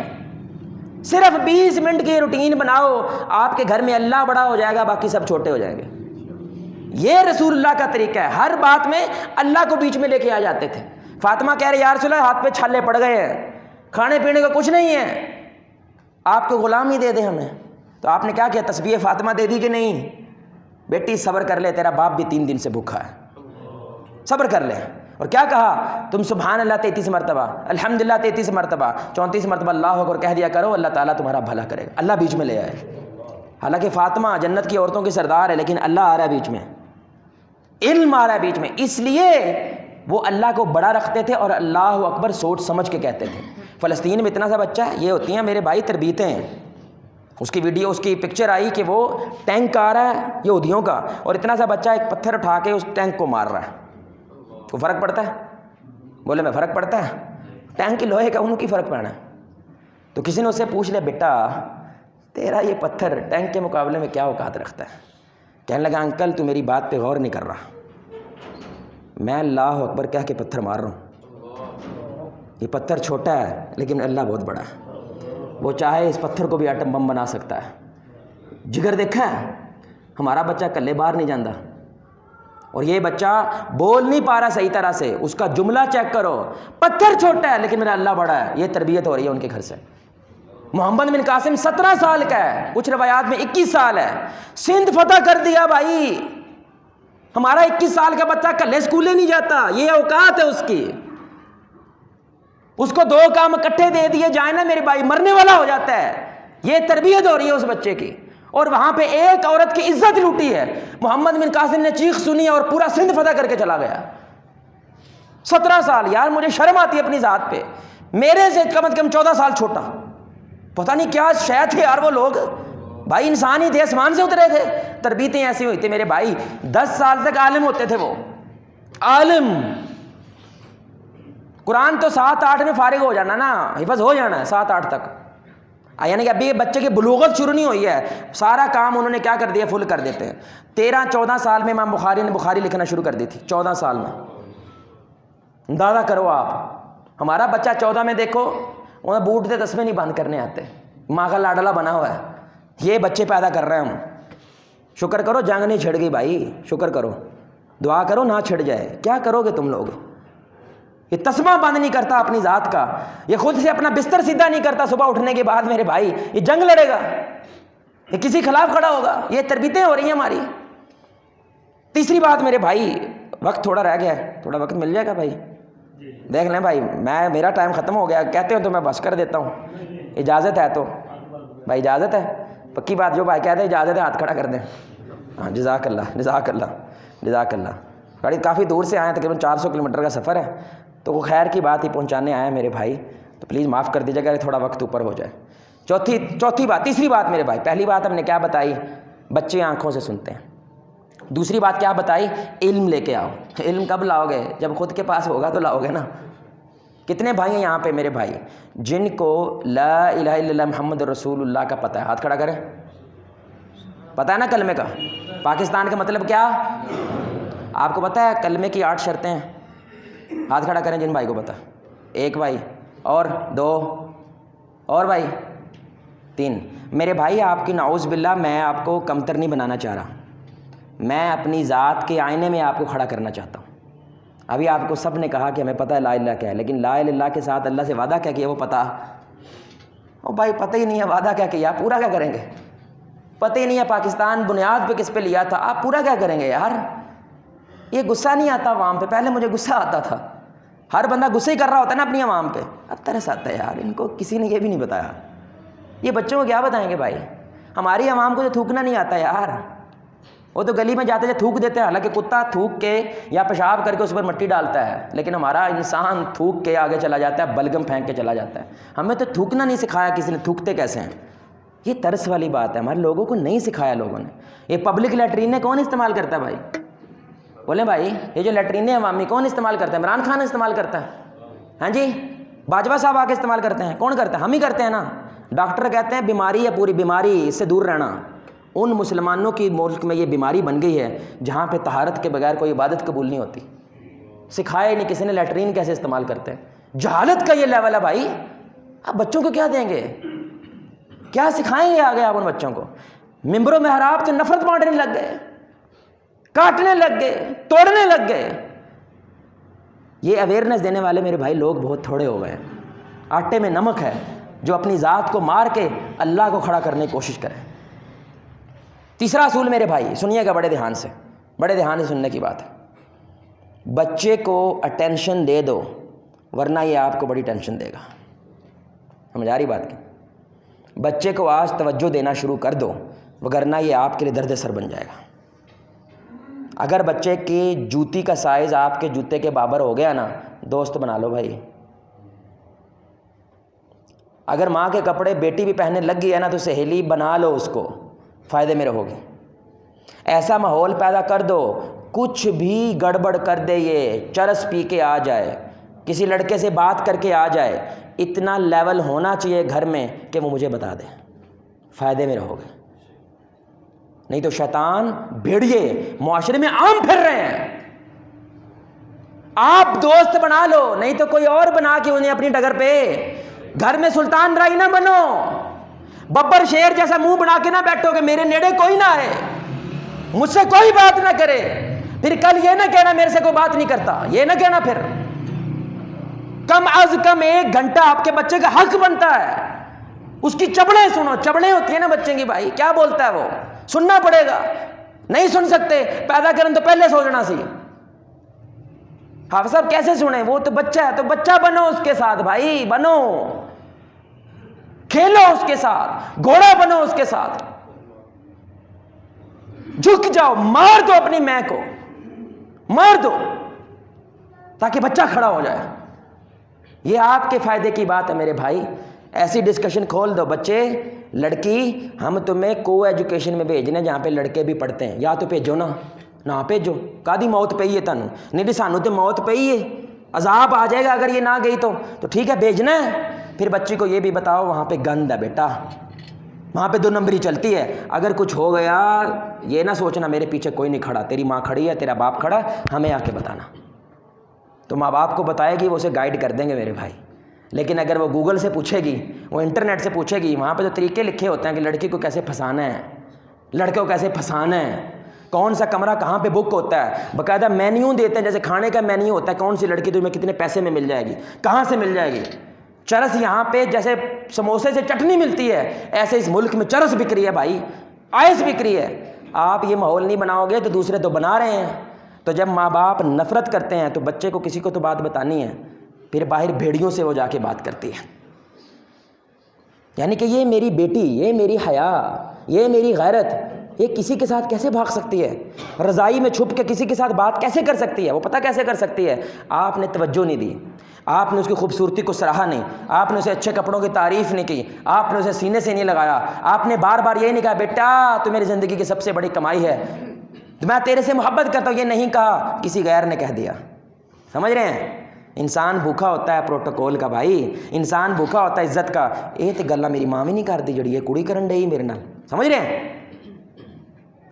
صرف 20 منٹ کی روٹین بناؤ، آپ کے گھر میں اللہ بڑا ہو جائے گا، باقی سب چھوٹے ہو جائیں گے۔ یہ رسول اللہ کا طریقہ ہے، ہر بات میں اللہ کو بیچ میں لے کے آ جاتے تھے۔ فاطمہ کہہ رہے یا رسول اللہ ہاتھ پہ چھالے پڑ گئے ہیں، کھانے پینے کا کچھ نہیں ہے، آپ کو غلامی دے دیں ہمیں۔ تو آپ نے کیا کیا؟ تسبیح فاطمہ دے دی کہ نہیں؟ بیٹی صبر کر لے، تیرا باپ بھی 3 دن سے بھوکا ہے، صبر کر لے۔ اور کیا کہا؟ تم سبحان اللہ 33 مرتبہ، الحمدللہ 33 مرتبہ، 34 مرتبہ اللہ اکبر کہہ دیا کرو، اللہ تعالیٰ تمہارا بھلا کرے گا۔ اللہ بیچ میں لے آئے، حالانکہ فاطمہ جنت کی عورتوں کی سردار ہے، لیکن اللہ آ رہا ہے بیچ میں، علم آ رہا ہے بیچ میں، اس لیے وہ اللہ کو بڑا رکھتے تھے اور اللہ اکبر سوچ سمجھ کے کہتے تھے۔ فلسطین میں اتنا سا بچہ ہے، یہ ہوتی ہیں میرے بھائی تربیتیں۔ اس کی ویڈیو، اس کی پکچر آئی کہ وہ ٹینک آ رہا ہے یہودیوں کا، اور اتنا سا بچہ ایک پتھر اٹھا کے اس ٹینک کو مار رہا ہے۔ کو فرق پڑتا ہے؟ بولے میں فرق پڑتا ہے؟ ٹینک کی لوہے کا ان کی فرق پڑنا ہے۔ تو کسی نے اس سے پوچھ لیا بیٹا تیرا یہ پتھر ٹینک کے مقابلے میں کیا اوقات رکھتا ہے؟ کہنے لگا انکل تو میری بات پہ غور نہیں کر رہا، میں اللہ اکبر کہہ کے پتھر مار رہا ہوں، یہ پتھر چھوٹا ہے لیکن اللہ بہت بڑا ہے، وہ چاہے اس پتھر کو بھی ایٹم بم بنا سکتا ہے۔ جگر دیکھا ہے؟ ہمارا بچہ کلے باہر نہیں جاندہ، اور یہ بچہ بول نہیں پا رہا صحیح طرح سے، اس کا جملہ چیک کرو، پتھر چھوٹا ہے لیکن میرا اللہ بڑا ہے۔ یہ تربیت ہو رہی ہے ان کے گھر سے۔ محمد بن قاسم 17 سال کا ہے، کچھ روایات میں 21 سال ہے، سندھ فتح کر دیا بھائی۔ ہمارا 21 سال کا بچہ کلے اسکولے نہیں جاتا، یہ اوقات ہے اس کی، اس کو 2 کام اکٹھے دے دیے جائیں نا میرے بھائی مرنے والا ہو جاتا ہے۔ یہ تربیت ہو رہی ہے اس بچے کی، اور وہاں پہ ایک عورت کی عزت لوٹی ہے۔ محمد بن قاسم نے چیخ سنی اور پورا سندھ فتح کر کے چلا گیا۔ 17 سال، یار مجھے شرم آتی ہے اپنی ذات پہ، میرے سے کم از کم 14 سال چھوٹا، پتہ نہیں کیا شے تھے یار وہ لوگ، بھائی انسان ہی تھے، آسمان سے اترے تھے۔ تربیتیں ایسی ہوئی تھی میرے بھائی، 10 سال تک عالم ہوتے تھے وہ، عالم۔ قرآن تو 7-8 میں فارغ ہو جانا نا، حفظ ہو جانا ہے 7-8 تک، یعنی کہ ابھی بچے کی بلوغت شروع نہیں ہوئی ہے، سارا کام انہوں نے کیا کر دیا؟ فل کر دیتے ہیں۔ 13-14 سال میں امام بخاری نے بخاری لکھنا شروع کر دی تھی، 14 سال میں، اندازہ کرو آپ۔ ہمارا بچہ 14 میں دیکھو، انہیں بوٹ دے 10 میں نہیں بند کرنے آتے، ماں کا لاڈلا بنا ہوا ہے۔ یہ بچے پیدا کر رہے ہیں ہم، شکر کرو جنگ نہیں چھڑ گئی بھائی، شکر کرو، دعا کرو نہ چھڑ جائے۔ کیا کرو گے تم لوگ؟ یہ تسمہ بند نہیں کرتا اپنی ذات کا، یہ خود سے اپنا بستر سیدھا نہیں کرتا صبح اٹھنے کے بعد میرے بھائی، یہ جنگ لڑے گا، یہ کسی خلاف کھڑا ہوگا۔ یہ تربیتیں ہو رہی ہیں ہماری۔ تیسری بات میرے بھائی، وقت تھوڑا رہ گیا ہے، تھوڑا وقت مل جائے گا بھائی؟ دیکھ لیں بھائی، میرا ٹائم ختم ہو گیا، کہتے ہو تو میں بس کر دیتا ہوں، اجازت ہے تو بھائی، اجازت ہے؟ پکی بات، جو بھائی کہتے ہیں اجازت ہے ہاتھ کھڑا کر دیں۔ ہاں جزاک اللہ، جزاک اللہ، جزاک اللہ۔ بڑی کافی دور سے آئے ہیں، تقریباً 400 کلومیٹر کا سفر ہے، تو وہ خیر کی بات ہی پہنچانے آئے ہیں میرے بھائی، تو پلیز معاف کر دیجیے گا، تھوڑا وقت اوپر ہو جائے۔ تیسری بات میرے بھائی، پہلی بات ہم نے کیا بتائی؟ بچے آنکھوں سے سنتے ہیں۔ دوسری بات کیا بتائی؟ علم لے کے آؤ۔ علم کب لاؤ گے؟ جب خود کے پاس ہوگا تو لاؤ گے نا۔ کتنے بھائی ہیں یہاں پہ میرے بھائی جن کو لا الہ الا اللہ محمد رسول اللہ کا پتہ ہے؟ ہاتھ کھڑا کریں۔ پتہ ہے نا کلمے کا؟ پاکستان کا مطلب کیا؟ آپ کو پتہ ہے کلمے کی 8 شرطیں ہیں؟ ہاتھ کھڑا کریں جن بھائی کو پتہ۔ 1 بھائی، اور 2، اور بھائی 3۔ میرے بھائی آپ کی نعوذ باللہ میں آپ کو کمتر نہیں بنانا چاہ رہا، میں اپنی ذات کے آئینے میں آپ کو کھڑا کرنا چاہتا ہوں۔ ابھی آپ کو سب نے کہا کہ ہمیں پتہ ہے لا الہ کیا ہے، لیکن لا الہ الا اللہ کے ساتھ اللہ سے وعدہ کیا کیا وہ پتہ؟ او بھائی پتہ ہی نہیں ہے، وعدہ کیا کیا، پورا کیا کریں گے؟ پتہ ہی نہیں ہے پاکستان بنیاد پہ کس پہ لیا تھا، آپ پورا کیا کریں گے یار؟ یہ غصہ نہیں آتا عوام پہ؟ پہلے مجھے غصہ آتا تھا، ہر بندہ غصے ہی کر رہا ہوتا ہے نا اپنی عوام پہ، اب ترس آتا ہے یار، ان کو کسی نے یہ بھی نہیں بتایا، یہ بچوں کو کیا بتائیں گے بھائی؟ ہماری عوام کو تو تھوکنا نہیں آتا یار، وہ تو گلی میں جاتے تھے تھوک دیتے ہیں، حالانکہ کتا تھوک کے یا پیشاب کر کے اس پر مٹی ڈالتا ہے، لیکن ہمارا انسان تھوک کے آگے چلا جاتا ہے، بلگم پھینک کے چلا جاتا ہے۔ ہمیں تو تھوکنا نہیں سکھایا کسی نے، تھوکتے کیسے ہیں؟ یہ ترس والی بات ہے، ہمارے لوگوں کو نہیں سکھایا لوگوں نے۔ یہ پبلک لیٹرینیں کون استعمال کرتا ہے بھائی؟ بولیں بھائی، یہ جو لیٹرینیں عوامی کون استعمال کرتا ہے؟ عمران خان استعمال کرتا ہے؟ ہاں جی، باجوہ صاحب آ کے استعمال کرتے ہیں؟ کون کرتا ہے؟ ہم ہی کرتے ہیں نا۔ ڈاکٹر کہتے ہیں بیماری ہے پوری بیماری، اس سے دور رہنا۔ ان مسلمانوں کی ملک میں یہ بیماری بن گئی ہے جہاں پہ طہارت کے بغیر کوئی عبادت قبول نہیں ہوتی۔ سکھائے نہیں کسی نے لیٹرین کیسے استعمال کرتے ہیں۔ جہالت کا یہ لیول ہے بھائی، آپ بچوں کو کیا دیں گے؟ کیا سکھائیں گے آگے آپ ان بچوں کو؟ ممبر و محراب تو نفرت بانٹنے لگ گئے، کاٹنے لگ گئے، توڑنے لگ گئے۔ یہ اویئرنیس دینے والے میرے بھائی لوگ بہت تھوڑے ہو گئے ہیں۔ آٹے میں نمک ہے جو اپنی ذات کو مار کے اللہ کو کھڑا کرنے کی کوشش کرے۔ تیسرا اصول میرے بھائی سنیے گا بڑے دھیان سے، بڑے دھیان سے سننے کی بات ہے۔ بچے کو اٹینشن دے دو ورنہ یہ آپ کو بڑی ٹینشن دے گا۔ سمجھ آ رہی بات کی؟ بچے کو آج توجہ دینا شروع کر دو وگرنہ یہ آپ کے لیے درد سر بن جائے گا۔ اگر بچے کی جوتی کا سائز آپ کے جوتے کے برابر ہو گیا نا، دوست بنا لو بھائی۔ اگر ماں کے کپڑے بیٹی بھی پہننے لگ گئی ہے نا تو سہیلی بنا لو اس کو، فائدے میں رہو گے۔ ایسا ماحول پیدا کر دو کچھ بھی گڑبڑ کر دے، یہ چرس پی کے آ جائے، کسی لڑکے سے بات کر کے آ جائے، اتنا لیول ہونا چاہیے گھر میں کہ وہ مجھے بتا دے، فائدے میں رہو گے۔ نہیں تو شیطان بھیڑیے معاشرے میں عام پھر رہے ہیں۔ آپ دوست بنا لو، نہیں تو کوئی اور بنا کے انہیں اپنی ڈگر پہ۔ گھر میں سلطان رائی نہ بنو، ببر شیر جیسا منہ بنا کے نہ بیٹھو کہ میرے نیڑے کوئی نہ آئے، مجھ سے کوئی بات نہ کرے، پھر کل یہ نہ کہنا میرے سے کوئی بات نہیں کرتا، یہ نہ کہنا۔ پھر کم از کم 1 گھنٹہ آپ کے بچے کا حق بنتا ہے اس کی چبڑیں سنو۔ چبڑیں ہوتی ہیں نا بچے کی، بھائی کیا بولتا ہے وہ سننا پڑے گا۔ نہیں سن سکتے، پیدا کریں تو پہلے سوچنا سی۔ حافظ صاحب کیسے سنیں؟ وہ تو بچہ ہے، تو بچہ بنو اس کے ساتھ بھائی، بنو، کھیلو اس کے ساتھ، گھوڑا بنو اس کے ساتھ، جھک جاؤ، مار دو اپنی ماں کو، مار دو تاکہ بچہ کھڑا ہو جائے۔ یہ آپ کے فائدے کی بات ہے میرے بھائی۔ ایسی ڈسکشن کھول دو، بچے لڑکی ہم تمہیں کو ایجوکیشن میں بھیجنے جہاں پہ لڑکے بھی پڑھتے ہیں، یا تو بھیجو نہ بھیجو، کادی موت پئی ہے تانوں؟ نہیں جی سانوں تو موت پئی ہے، عذاب آ جائے گا اگر یہ نہ گئی تو ٹھیک ہے بھیجنا ہے۔ پھر بچی کو یہ بھی بتاؤ وہاں پہ گند ہے بیٹا، وہاں پہ 2 نمبری چلتی ہے، اگر کچھ ہو گیا یہ نہ سوچنا میرے پیچھے کوئی نہیں کھڑا، تیری ماں کھڑی ہے، تیرا باپ کھڑا ہے، ہمیں آ کے بتانا۔ تو ماں باپ کو بتائے گی، وہ اسے گائیڈ کر دیں گے میرے بھائی۔ لیکن اگر وہ گوگل سے پوچھے گی، وہ انٹرنیٹ سے پوچھے گی، وہاں پہ جو طریقے لکھے ہوتے ہیں کہ لڑکی کو کیسے پھنسانا ہے، لڑکے کو کیسے پھنسانا ہے، کون سا کمرہ کہاں پہ بک ہوتا ہے، باقاعدہ مینیو دیتے ہیں، جیسے کھانے کا مینیو ہوتا ہے، کون سی لڑکی تمہیں کتنے پیسے میں مل جائے گی، کہاں سے مل جائے گی۔ چرس یہاں پہ جیسے سموسے سے چٹنی ملتی ہے، ایسے اس ملک میں چرس بک رہی ہے بھائی، آئس بک رہی ہے۔ آپ یہ ماحول نہیں بناؤ گے تو دوسرے تو بنا رہے ہیں۔ تو جب ماں باپ نفرت کرتے ہیں تو بچے کو کسی کو تو بات بتانی ہے، پھر باہر بھیڑیوں سے وہ جا کے بات کرتی ہے، یعنی کہ یہ میری بیٹی، یہ میری حیا، یہ میری غیرت، یہ کسی کے ساتھ کیسے بھاگ سکتی ہے، رضائی میں چھپ کے کسی کے ساتھ بات کیسے کر سکتی ہے؟ وہ پتہ کیسے کر سکتی ہے؟ آپ نے توجہ نہیں دی، آپ نے اس کی خوبصورتی کو سراہا نہیں، آپ نے اسے اچھے کپڑوں کی تعریف نہیں کی، آپ نے اسے سینے سے نہیں لگایا، آپ نے بار بار یہ نہیں کہا بیٹا تو میری زندگی کی سب سے بڑی کمائی ہے، میں تیرے سے محبت کرتا ہوں، یہ نہیں کہا، کسی غیر نے کہہ دیا۔ سمجھ رہے ہیں؟ انسان بھوکا ہوتا ہے پروٹوکول کا بھائی، انسان بھوکا ہوتا ہے عزت کا۔ یہ تو گلا میری ماں بھی نہیں کر دی جڑی یہ کڑی کرن ڈئی میرے نال، سمجھ رہے ہیں؟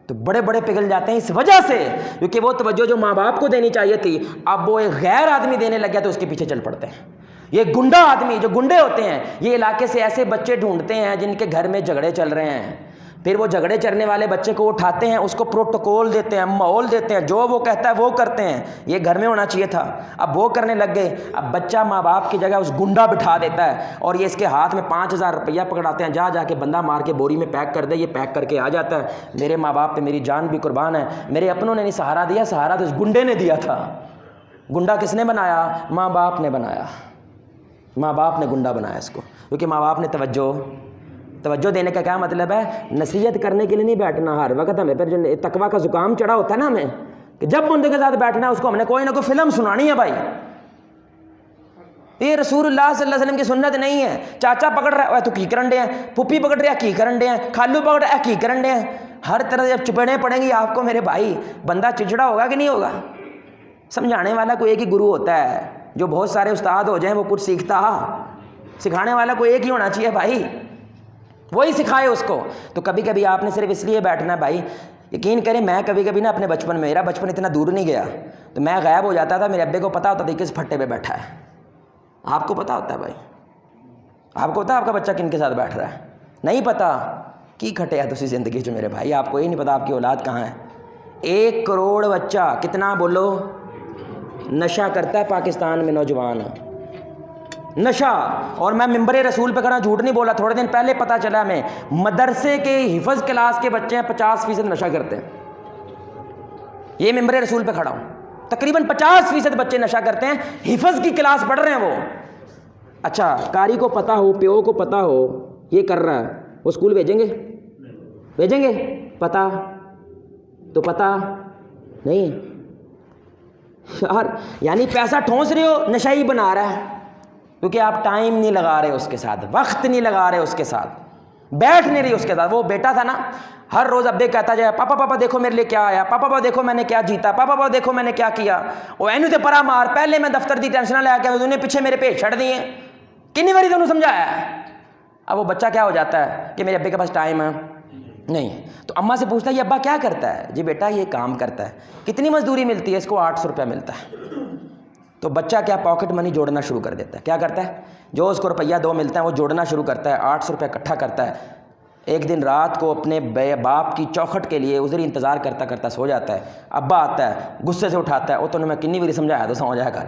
تو بڑے بڑے پگھل جاتے ہیں اس وجہ سے، کیونکہ وہ توجہ جو ماں باپ کو دینی چاہیے تھی اب وہ ایک غیر آدمی دینے لگ گیا تو اس کے پیچھے چل پڑتے ہیں۔ یہ گنڈا آدمی جو گنڈے ہوتے ہیں، یہ علاقے سے ایسے بچے ڈھونڈتے ہیں جن کے گھر میں جھگڑے چل رہے ہیں، پھر وہ جھگڑے چلنے والے بچے کو اٹھاتے ہیں، اس کو پروٹوکول دیتے ہیں، ماحول دیتے ہیں، جو وہ کہتا ہے وہ کرتے ہیں، یہ گھر میں ہونا چاہیے تھا، اب وہ کرنے لگ گئے۔ اب بچہ ماں باپ کی جگہ اس گنڈا بٹھا دیتا ہے اور یہ اس کے ہاتھ میں 5000 روپیہ پکڑاتے ہیں، جا کے بندہ مار کے بوری میں پیک کر دے، یہ پیک کر کے آ جاتا ہے۔ میرے ماں باپ پہ میری جان بھی قربان ہے، میرے اپنوں نے نہیں سہارا دیا، سہارا تو اس گنڈے نے دیا تھا۔ گنڈا کس نے بنایا؟ ماں باپ نے بنایا، ماں باپ نے گنڈا بنایا اس کو، کیونکہ ماں باپ نے توجہ توجہ دینے کا کیا مطلب ہے؟ نصیحت کرنے کے لیے نہیں بیٹھنا ہر وقت. ہمیں پھر جو تقویٰ کا زکام چڑھا ہوتا ہے نا ہمیں, کہ جب بندے کے ساتھ بیٹھنا ہے اس کو ہم نے کوئی نہ کوئی فلم سنانی ہے بھائی. یہ رسول اللہ صلی اللہ علیہ وسلم کی سنت نہیں ہے. چاچا پکڑ رہا ہے تو کی کرن ڈے ہیں, پھپھی پکڑ رہا ہے کی کرن ڈے ہیں, خالو پکڑ رہا ہے کی کرن ڈے ہیں. ہر طرح جب چپیڑیں پڑیں گی آپ کو میرے بھائی, بندہ چڑچڑا ہوگا کہ نہیں ہوگا؟ سمجھانے والا کوئی ایک ہی گرو ہوتا ہے. جو بہت سارے استاد ہو جائیں وہ کچھ سیکھتا, سکھانے والا کوئی ایک ہی ہونا چاہیے بھائی, وہی سکھائے اس کو. تو کبھی کبھی آپ نے صرف اس لیے بیٹھنا ہے بھائی. یقین کریں میں کبھی کبھی نا اپنے بچپن میں, میرا بچپن اتنا دور نہیں گیا, تو میں غائب ہو جاتا تھا, میرے ابے کو پتا ہوتا تھا کس پھٹے پہ بیٹھا ہے. آپ کو پتا ہوتا ہے بھائی؟ آپ کو پتا ہے آپ کا بچہ کن کے ساتھ بیٹھ رہا ہے؟ نہیں پتا کی کھٹے ہے دوسری زندگی جو میرے بھائی, آپ کو یہ نہیں پتا آپ کی اولاد کہاں ہے. 1 کروڑ بچہ, کتنا بولو, نشہ کرتا ہے پاکستان میں نوجوان, نشہ. اور میں ممبر رسول پہ کھڑا, جھوٹ نہیں بولا, تھوڑے دن پہلے پتہ چلا ہمیں مدرسے کے حفظ کلاس کے بچے ہیں 50% نشہ کرتے ہیں. یہ ممبر رسول پہ کھڑا ہوں, تقریباً 50% بچے نشہ کرتے ہیں, حفظ کی کلاس پڑھ رہے ہیں وہ. اچھا قاری کو پتہ ہو, پیو کو پتہ ہو یہ کر رہا ہے, وہ اسکول بھیجیں گے؟ بھیجیں گے؟ پتہ تو پتہ نہیں یار, یعنی پیسہ ٹھونس رہے ہو, نشہ ہی بنا رہا ہے, کیونکہ آپ ٹائم نہیں لگا رہے اس کے ساتھ, وقت نہیں لگا رہے اس کے ساتھ, بیٹھ نہیں رہی اس کے ساتھ. وہ بیٹا تھا نا, ہر روز ابے کہتا جائے پاپا پاپا دیکھو میرے لیے کیا آیا, پاپا پاپا دیکھو میں نے کیا جیتا, پاپا پاپا دیکھو میں نے کیا کیا. وہ اینو تے پرا مار, پہلے میں دفتر دی ٹینشن لے کے انہیں پیچھے میرے پیچ چھڑ دیے, کنی باری تو سمجھایا ہے. اب وہ بچہ کیا ہو جاتا ہے کہ میرے ابے کے پاس ٹائم ہے نہیں, تو اماں سے پوچھتا ہے یہ ابا کیا کرتا ہے؟ جی بیٹا یہ کام کرتا ہے. کتنی مزدوری ملتی ہے؟ اس کو 800 روپیہ ملتا ہے. تو بچہ کیا پاکٹ منی جوڑنا شروع کر دیتا ہے. کیا کرتا ہے؟ جو اس کو روپیہ 2 ملتا ہے وہ جوڑنا شروع کرتا ہے, 800 روپیہ اکٹھا کرتا ہے. ایک دن رات کو اپنے باپ کی چوکھٹ کے لیے ادھر انتظار کرتا کرتا سو جاتا ہے. ابا آتا ہے, غصے سے اٹھاتا ہے, وہ تو میں کنی باری سمجھایا تو سو جائے گا.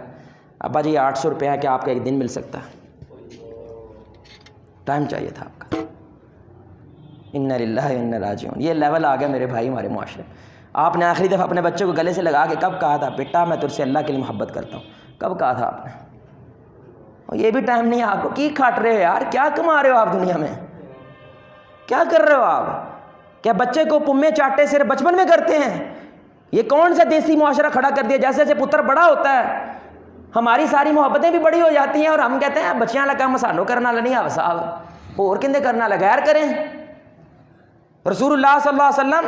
ابا جی 800 روپیہ ہے, کیا آپ کا ایک دن مل سکتا ہے؟ ٹائم چاہیے تھا آپ کا. انا للہ و انا راجعون. یہ لیول آ گیا میرے بھائی ہمارے معاشرے. آپ نے آخری دفعہ اپنے بچے کو گلے سے لگا کے کب کہا تھا بیٹا میں تجھ سے اللہ کے لیے محبت کرتا ہوں؟ کب کہا تھا آپ نے؟ اور یہ بھی ٹائم نہیں ہے آپ کو. کی کھاٹ رہے ہو یار, کیا کما رہے ہو آپ دنیا میں, کیا کر رہے ہو آپ؟ کیا بچے کو پمے چاٹے صرف بچپن میں کرتے ہیں؟ یہ کون سا دیسی معاشرہ کھڑا کر دیا؟ جیسے جیسے پتر بڑا ہوتا ہے ہماری ساری محبتیں بھی بڑی ہو جاتی ہیں, اور ہم کہتے ہیں بچیاں لگا مسانو کرنا لنی آو صاحب اور کندے کرنا لگیر کریں. رسول اللہ صلی اللہ علیہ وسلم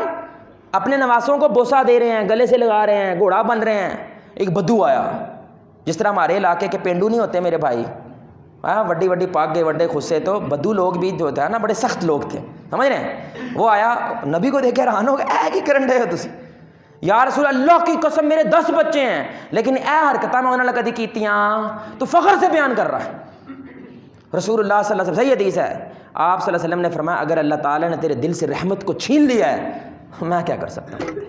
اپنے نواسوں کو بوسہ دے رہے ہیں, گلے سے لگا رہے ہیں, گھوڑا بن رہے ہیں. ایک بدو آیا, جس طرح ہمارے علاقے کے پینڈو نہیں ہوتے میرے بھائی, ہاں وڈی وڈی پاک گئے وڈے خود سے, تو بدو لوگ بھی جو ہوتا ہے نا بڑے سخت لوگ تھے, سمجھ رہے ہیں. وہ آیا نبی کو دیکھ کے حیران ہو گیا, اے کی کرن ڈے ہو تسی, یا رسول اللہ کی قسم میرے 10 بچے ہیں لیکن اے حرکتاں میں انہوں نے کدی کیتیاں, تو فخر سے بیان کر رہا ہے. رسول اللہ صلی اللہ علیہ وسلم, صحیح حدیث ہے, آپ صلی اللہ علیہ وسلم نے فرمایا اگر اللہ تعالیٰ نے تیرے دل سے رحمت کو چھین لیا ہے میں کیا کر سکتا ہوں؟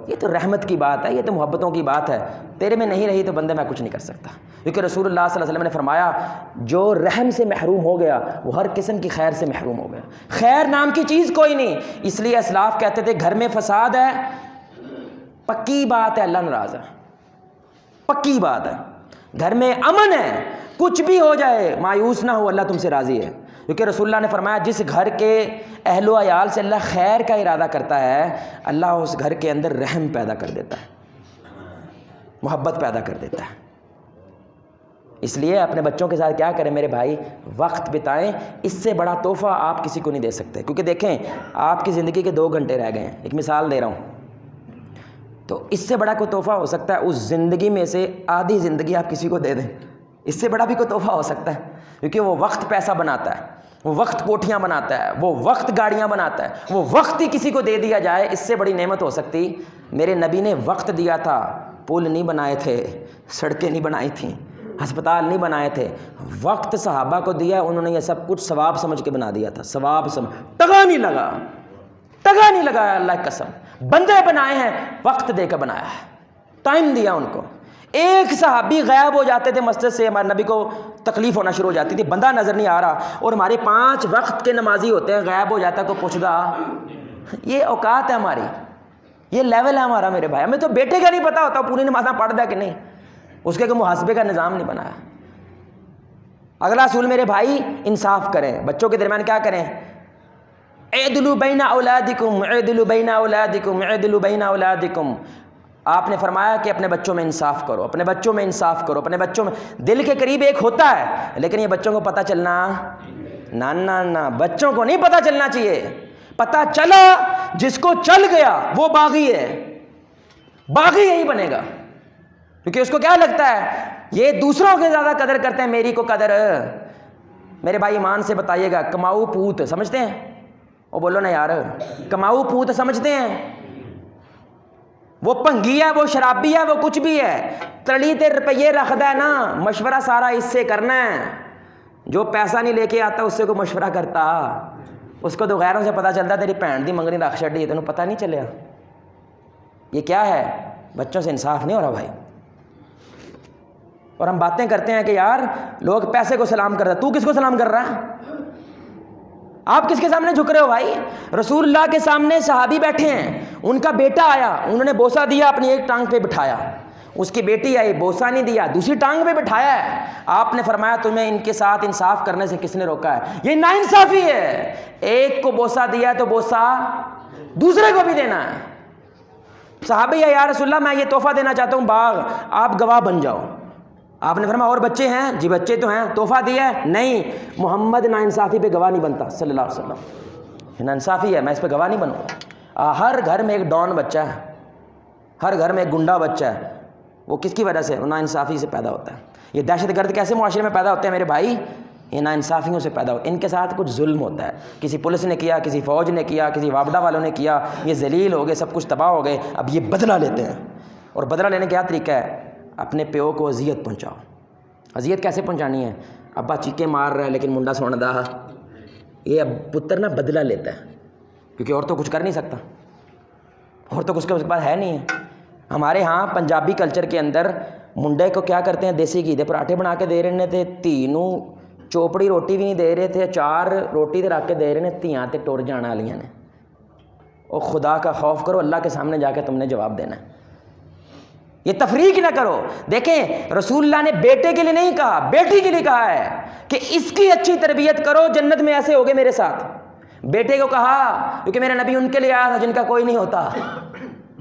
یہ تو رحمت کی بات ہے, یہ تو محبتوں کی بات ہے, تیرے میں نہیں رہی تو بندے میں کچھ نہیں کر سکتا. کیونکہ رسول اللہ صلی اللہ علیہ وسلم نے فرمایا جو رحم سے محروم ہو گیا وہ ہر قسم کی خیر سے محروم ہو گیا. خیر نام کی چیز کوئی نہیں. اس لیے اسلاف کہتے تھے گھر میں فساد ہے پکی بات ہے اللہ ناراض ہے, پکی بات ہے. گھر میں امن ہے, کچھ بھی ہو جائے مایوس نہ ہو, اللہ تم سے راضی ہے. کیونکہ رسول اللہ نے فرمایا جس گھر کے اہل و عیال سے اللہ خیر کا ارادہ کرتا ہے اللہ اس گھر کے اندر رحم پیدا کر دیتا ہے, محبت پیدا کر دیتا ہے. اس لیے اپنے بچوں کے ساتھ کیا کریں میرے بھائی, وقت بتائیں. اس سے بڑا تحفہ آپ کسی کو نہیں دے سکتے. کیونکہ دیکھیں آپ کی زندگی کے 2 گھنٹے رہ گئے ہیں, ایک مثال دے رہا ہوں, تو اس سے بڑا کوئی تحفہ ہو سکتا ہے اس زندگی میں سے آدھی زندگی آپ کسی کو دے دیں, اس سے بڑا بھی کوئی تحفہ ہو سکتا ہے. کیونکہ وہ وقت پیسہ بناتا ہے, وہ وقت کوٹھیاں بناتا ہے, وہ وقت گاڑیاں بناتا ہے, وہ وقت ہی کسی کو دے دیا جائے, اس سے بڑی نعمت ہو سکتی. میرے نبی نے وقت دیا تھا, پل نہیں بنائے تھے, سڑکیں نہیں بنائی تھیں, ہسپتال نہیں بنائے تھے, وقت صحابہ کو دیا, انہوں نے یہ سب کچھ ثواب سمجھ کے بنا دیا تھا. ثواب سمجھ, ٹگا نہیں لگا, ٹگا نہیں لگایا. اللہ کی قسم بندے بنائے ہیں, وقت دے کے بنایا ہے, ٹائم دیا ان کو. ایک صحابی غائب ہو جاتے تھے مسجد سے, ہمارے نبی کو تکلیف ہونا شروع ہو جاتی تھی, بندہ نظر نہیں آ رہا, اور ہمارے 5 وقت کے نمازی ہوتے ہیں, غائب ہو جاتا ہے کوئی پوچھدا. یہ اوقات ہے ہماری, یہ لیول ہے ہمارا میرے بھائی. ہمیں تو بیٹے کا نہیں پتا ہوتا پوری نمازاں پڑھ دیا کہ نہیں, اس کے محاسبے کا نظام نہیں بنایا. اگلا اصول میرے بھائی انصاف کریں, بچوں کے درمیان کیا کریں, اعدلوا بین اولادکم اعدلوا بین اولادکم اعدلوا بین اولادکم. آپ نے فرمایا کہ اپنے بچوں میں انصاف کرو، اپنے بچوں میں انصاف کرو، اپنے بچوں میں. دل کے قریب ایک ہوتا ہے لیکن یہ بچوں کو پتہ چلنا نہ نہ نہ، بچوں کو نہیں پتہ چلنا چاہیے. پتہ چلا جس کو چل گیا وہ باغی ہے، باغی یہی بنے گا، کیونکہ اس کو کیا لگتا ہے یہ دوسروں کے زیادہ قدر کرتے ہیں، میری کو قدر. میرے بھائی ایمان سے بتائیے گا، کماؤ پوت سمجھتے ہیں؟ وہ بولو نا یار، کماؤ پوت سمجھتے ہیں؟ وہ پنگی ہے، وہ شرابی ہے، وہ کچھ بھی ہے، تڑی تے روپیے رکھدا ہے نا، مشورہ سارا اس سے کرنا ہے. جو پیسہ نہیں لے کے آتا اس سے کوئی مشورہ کرتا، اس کو تو غیروں سے پتہ چلتا تیری بھین دی منگنی رکھ چھڈی، تینوں پتہ نہیں چلیا. یہ کیا ہے؟ بچوں سے انصاف نہیں ہو رہا بھائی. اور ہم باتیں کرتے ہیں کہ یار لوگ پیسے کو سلام کر رہے ہیں، تو کس کو سلام کر رہا ہے؟ آپ کس کے سامنے جھک رہے ہو بھائی؟ رسول اللہ کے سامنے صحابی بیٹھے ہیں، ان کا بیٹا آیا، انہوں نے بوسہ دیا، اپنی ایک ٹانگ پہ بٹھایا. اس کی بیٹی آئی، بوسہ نہیں دیا، دوسری ٹانگ پہ بٹھایا ہے. آپ نے فرمایا تمہیں ان کے ساتھ انصاف کرنے سے کس نے روکا ہے؟ یہ ناانصافی ہے. ایک کو بوسہ دیا تو بوسہ دوسرے کو بھی دینا ہے. صحابی ہے، یا رسول اللہ میں یہ تحفہ دینا چاہتا ہوں باغ، آپ گواہ بن جاؤ. آپ نے فرمایا اور بچے ہیں؟ جی بچے تو ہیں. تحفہ دیا ہے؟ نہیں. محمد ناانصافی پہ گواہ نہیں بنتا صلی اللہ علیہ وسلم. ناانصافی ہے، میں اس پہ گواہ نہیں بنوں. ہر گھر میں ایک ڈان بچہ ہے، ہر گھر میں ایک گنڈا بچہ ہے. وہ کس کی وجہ سے؟ وہ ناانصافی سے پیدا ہوتا ہے. یہ دہشت گرد کیسے معاشرے میں پیدا ہوتے ہیں میرے بھائی؟ یہ ناانصافیوں سے پیدا ہوتے ہیں. ان کے ساتھ کچھ ظلم ہوتا ہے، کسی پولیس نے کیا، کسی فوج نے کیا، کسی وابڈا والوں نے کیا، یہ ذلیل ہو گئے، سب کچھ تباہ ہو گئے. اب یہ بدلہ لیتے ہیں. اور بدلہ لینے کا کیا طریقہ ہے؟ اپنے پیو کو اذیت پہنچاؤ. اذیت کیسے پہنچانی ہے؟ ابا چیخے مار رہا ہے لیکن منڈا سن دا. یہ اب پتر نا بدلہ لیتا ہے، کیونکہ اور تو کچھ کر نہیں سکتا، اور تو کچھ کے پاس ہے نہیں ہے. ہمارے ہاں پنجابی کلچر کے اندر منڈے کو کیا کرتے ہیں؟ دیسی گھی دے پراٹھے بنا کے دے رہے تھے، تینوں چوپڑی روٹی بھی نہیں دے رہے تھے، 4 روٹی تے رکھ کے دے رہے ہیں، تیاں تے ٹر جانا والیاں نے. اور خدا کا خوف کرو، اللہ کے سامنے جا کے تم نے جواب دینا ہے. یہ تفریق نہ کرو. دیکھیں رسول اللہ نے بیٹے کے لیے نہیں کہا، بیٹی کے لیے کہا ہے کہ اس کی اچھی تربیت کرو، جنت میں ایسے ہوگے میرے ساتھ. بیٹے کو کہا کیونکہ میرا نبی ان کے لیے آیا تھا جن کا کوئی نہیں ہوتا.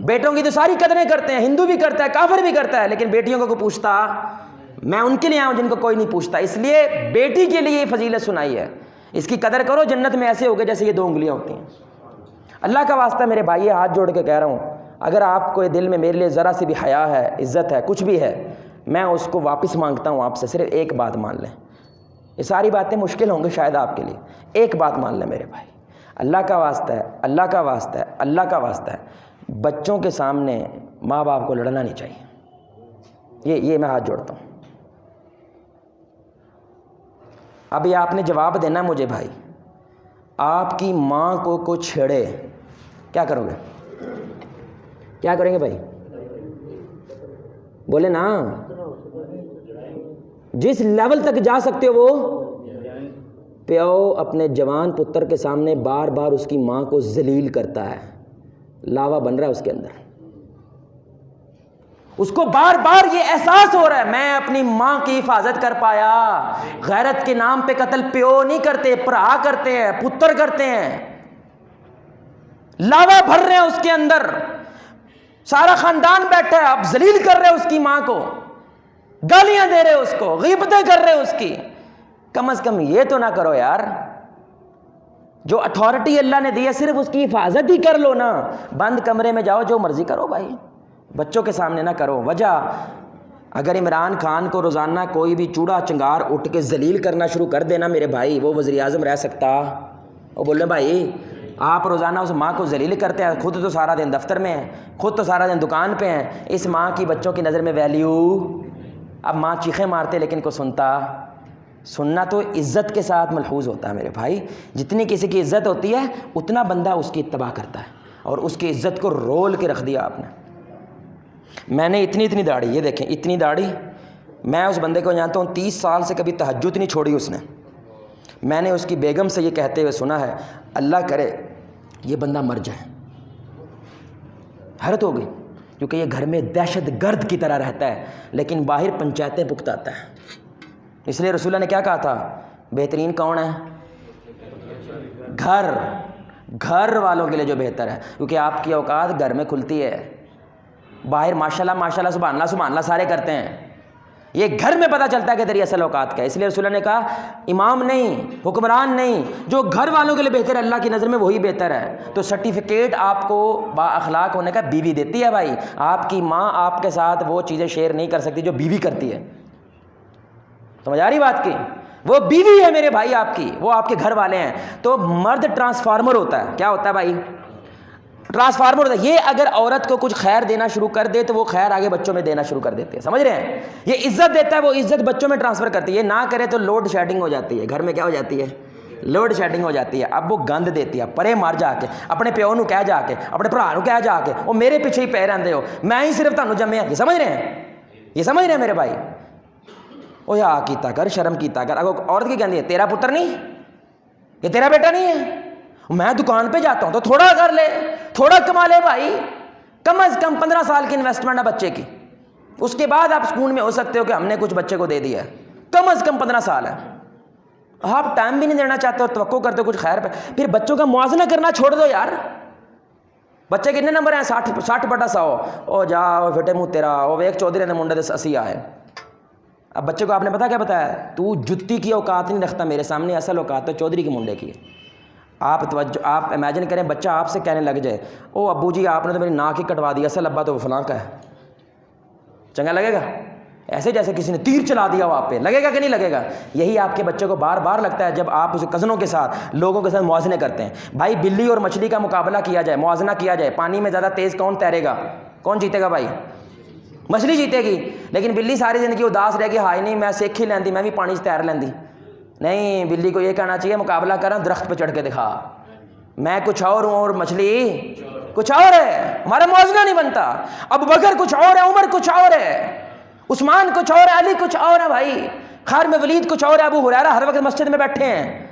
بیٹوں کی تو ساری قدریں کرتے ہیں، ہندو بھی کرتا ہے، کافر بھی کرتا ہے، لیکن بیٹیوں کو کوئی پوچھتا؟ میں ان کے لیے آیا ہوں جن کو کوئی نہیں پوچھتا. اس لیے بیٹی کے لیے یہ فضیلت سنائی ہے. اس کی قدر کرو، جنت میں ایسے ہوگے جیسے یہ 2 انگلیاں ہوتی ہیں. اللہ کا واسطہ میرے بھائی ہاتھ جوڑ کے کہہ رہا ہوں، اگر آپ کو دل میں میرے لیے ذرا سی بھی حیا ہے، عزت ہے، کچھ بھی ہے، میں اس کو واپس مانگتا ہوں آپ سے. صرف ایک بات مان لیں. یہ ساری باتیں مشکل ہوں گی شاید آپ کے لیے. ایک بات مان لیں میرے بھائی، اللہ کا واسطہ ہے، اللہ کا واسطہ ہے، اللہ کا واسطہ ہے، بچوں کے سامنے ماں باپ کو لڑنا نہیں چاہیے. یہ میں ہاتھ جوڑتا ہوں. ابھی آپ نے جواب دینا مجھے بھائی. آپ کی ماں کو کوئی چھیڑے کیا کرو گے؟ کیا کریں گے بھائی؟ بولے نا. جس لیول تک جا سکتے ہو وہ پیو اپنے جوان پتر کے سامنے بار بار اس کی ماں کو ذلیل کرتا ہے، لاوا بن رہا ہے اس کے اندر. اس کو بار بار یہ احساس ہو رہا ہے میں اپنی ماں کی حفاظت کر پایا. غیرت کے نام پہ قتل پیو نہیں کرتے، بھرا کرتے ہیں، پتر کرتے ہیں. لاوا بھر رہے ہیں اس کے اندر، سارا خاندان بیٹھا ہے، آپ ذلیل کر رہے اس کی ماں کو، گالیاں دے رہے اس کو، غیبتیں کر رہے اس کی. کم از کم یہ تو نہ کرو یار. جو اتھارٹی اللہ نے دی ہے صرف اس کی حفاظت ہی کر لو نا. بند کمرے میں جاؤ جو مرضی کرو بھائی، بچوں کے سامنے نہ کرو. وجہ اگر عمران خان کو روزانہ کوئی بھی چوڑا چنگار اٹھ کے ذلیل کرنا شروع کر دینا میرے بھائی، وہ وزیر اعظم رہ سکتا؟ وہ بولے بھائی آپ روزانہ اس ماں کو ذلیل کرتے ہیں، خود تو سارا دن دفتر میں ہیں، خود تو سارا دن دکان پہ ہیں، اس ماں کی بچوں کی نظر میں ویلیو. اب ماں چیخیں مارتے لیکن کو سننا تو عزت کے ساتھ ملحوظ ہوتا ہے میرے بھائی. جتنی کسی کی عزت ہوتی ہے اتنا بندہ اس کی اتباع کرتا ہے، اور اس کی عزت کو رول کے رکھ دیا آپ نے. میں نے اتنی داڑھی، یہ دیکھیں اتنی داڑھی، میں اس بندے کو جانتا ہوں 30 سال سے کبھی تہجد نہیں چھوڑی اس نے. میں نے اس کی بیگم سے یہ کہتے ہوئے سنا ہے اللہ کرے یہ بندہ مر جائے. حیرت ہو گئی، کیونکہ یہ گھر میں دہشت گرد کی طرح رہتا ہے لیکن باہر پنچایتیں بھگتاتا ہے. اس لیے رسول اللہ نے کیا کہا تھا؟ بہترین کون ہے؟ گھر گھر والوں کے لیے جو بہتر ہے، کیونکہ آپ کی اوقات گھر میں کھلتی ہے، باہر ماشاءاللہ ماشاءاللہ سبحان اللہ سارے کرتے ہیں، یہ گھر میں پتہ چلتا ہے کہ تیری اصل اوقات کا ہے۔ اس لیے رسول اللہ نے کہا امام نہیں، حکمران نہیں، جو گھر والوں کے لیے بہتر ہے اللہ کی نظر میں وہی بہتر ہے۔ تو سرٹیفکیٹ آپ کو با اخلاق ہونے کا بیوی دیتی ہے بھائی، آپ کی ماں آپ کے ساتھ وہ چیزیں شیئر نہیں کر سکتی جو بیوی کرتی ہے، سمجھ آ رہی بات کی؟ وہ بیوی ہے میرے بھائی آپ کی، وہ آپ کے گھر والے ہیں۔ تو مرد ٹرانسفارمر ہوتا ہے، کیا ہوتا ہے بھائی؟ ٹرانسفارمر ہوتا ہے۔ یہ اگر عورت کو کچھ خیر دینا شروع کر دے تو وہ خیر آگے بچوں میں دینا شروع کر دیتے ہیں، سمجھ رہے ہیں؟ یہ عزت دیتا ہے، وہ عزت بچوں میں ٹرانسفر کرتی ہے۔ یہ نہ کرے تو لوڈ شیڈنگ ہو جاتی ہے، گھر میں کیا ہو جاتی ہے؟ لوڈ شیڈنگ ہو جاتی ہے۔ اب وہ گند دیتی ہے، پرے مار جا کے اپنے پیو نو کہہ جا کے اپنے بھرا نو کہہ جا کے وہ میرے پیچھے ہی پے رہندے ہو، میں ہی صرف تانوں جمیا۔ یہ سمجھ رہے ہیں؟ یہ سمجھ رہے ہیں میرے بھائی؟ او یا کیتا کر، شرم کیتا کر۔ اگر عورت کی کہندی ہے تیرا پتر نہیں، یہ تیرا بیٹا نہیں ہے، میں دکان پہ جاتا ہوں تو تھوڑا کر لے، تھوڑا کما لے بھائی، کم از کم 15 سال کی انویسٹمنٹ ہے بچے کی، اس کے بعد آپ سکون میں ہو سکتے ہو کہ ہم نے کچھ بچے کو دے دیا ہے، کم از کم 15 سال ہے۔ آپ ٹائم بھی نہیں دینا چاہتے اور توقع کرتے ہو کچھ خیر پہ، پھر بچوں کا موازنہ کرنا چھوڑ دو یار۔ بچے کتنے نمبر ہیں؟ 60/100۔ او جا او بیٹے منہ تیرا، او ایک چودھری نے منڈے دے 80 آئے۔ اب بچے کو آپ نے پتا کیا بتایا؟ تو جتی کی اوقات نہیں رکھتا میرے سامنے، اصل اوقات تو چودھری کے منڈے کی ہے۔ آپ امیجن کریں بچہ آپ سے کہنے لگ جائے او ابو جی آپ نے تو میری ناک ہی کٹوا دی، اصل ابا تو فلاں کا ہے، چنگا لگے گا؟ ایسے جیسے کسی نے تیر چلا دیا ہو آپ پہ، لگے گا کہ نہیں لگے گا؟ یہی آپ کے بچے کو بار بار لگتا ہے جب آپ اسے کزنوں کے ساتھ لوگوں کے ساتھ موازنے کرتے ہیں۔ بھائی بلی اور مچھلی کا مقابلہ کیا جائے، موازنہ کیا جائے، پانی میں زیادہ تیز کون تیرے گا؟ کون جیتے گا بھائی؟ مچھلی جیتے گی، لیکن بلی ساری زندگی اداس رہے گی، ہائے نہیں میں سیکھ ہی لیندی، میں بھی پانی سے تیر لیندی۔ نہیں، بلی کو یہ کہنا چاہیے مقابلہ کراں درخت پہ چڑھ کے دکھا، میں کچھ اور ہوں اور مچھلی کچھ اور ہے، ہمارا موازنہ نہیں بنتا۔ ابو بکر کچھ اور ہے، عمر کچھ اور ہے، عثمان کچھ اور ہے، علی کچھ اور ہے، بھائی خالد ولید کچھ اور ہے، ابو ہریرہ ہر وقت مسجد میں بیٹھے ہیں،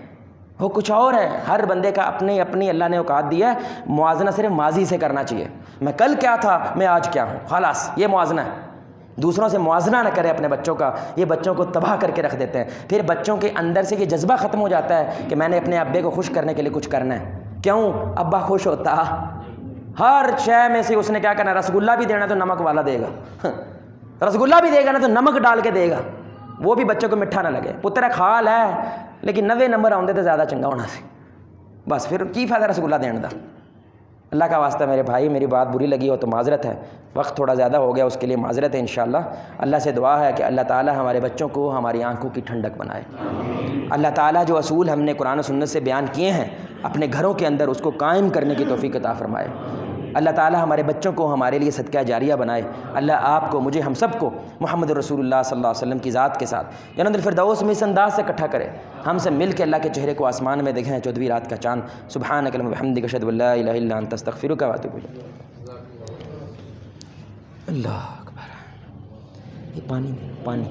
وہ کچھ اور ہے۔ ہر بندے کا اپنی اپنی اللہ نے اوقات دیا ہے، موازنہ صرف ماضی سے کرنا چاہیے، میں کل کیا تھا میں آج کیا ہوں، خلاص یہ موازنہ ہے۔ دوسروں سے موازنہ نہ کرے اپنے بچوں کا، یہ بچوں کو تباہ کر کے رکھ دیتے ہیں۔ پھر بچوں کے اندر سے یہ جذبہ ختم ہو جاتا ہے کہ میں نے اپنے ابے کو خوش کرنے کے لیے کچھ کرنا ہے۔ کیوں؟ ابا خوش ہوتا، ہر شے میں سے اس نے کیا کرنا، رسگلہ بھی دینا تو نمک والا دے گا، رسگلہ بھی دے گا نا تو نمک ڈال کے دے گا، وہ بھی بچوں کو میٹھا نہ لگے۔ پتر کھال ہے لیکن 90 نمبر آؤندے تو زیادہ چنگا ہونا سی، بس پھر کی فائدہ رسگلہ دین دا۔ اللہ کا واسطہ میرے بھائی، میری بات بری لگی ہو تو معذرت ہے، وقت تھوڑا زیادہ ہو گیا اس کے لیے معذرت ہے۔ انشاءاللہ اللہ سے دعا ہے کہ اللہ تعالی ہمارے بچوں کو ہماری آنکھوں کی ٹھنڈک بنائے۔ اللہ تعالیٰ جو اصول ہم نے قرآن و سنت سے بیان کیے ہیں اپنے گھروں کے اندر اس کو قائم کرنے کی توفیق عطا فرمائے۔ اللہ تعالیٰ ہمارے بچوں کو ہمارے لیے صدقہ جاریہ بنائے۔ اللہ آپ کو، مجھے، ہم سب کو محمد رسول اللہ صلی اللہ علیہ وسلم کی ذات کے ساتھ جنت الفردوس میں اس انداز سے اکٹھا کرے، ہم سے مل کے اللہ کے چہرے کو آسمان میں دیکھیں 14ویں رات کا چاند۔ سبحانک اللہم وبحمدک اشہد ان لا الہ الا انت استغفرک واتوب الیک۔ اللہ اکبر، یہ پانی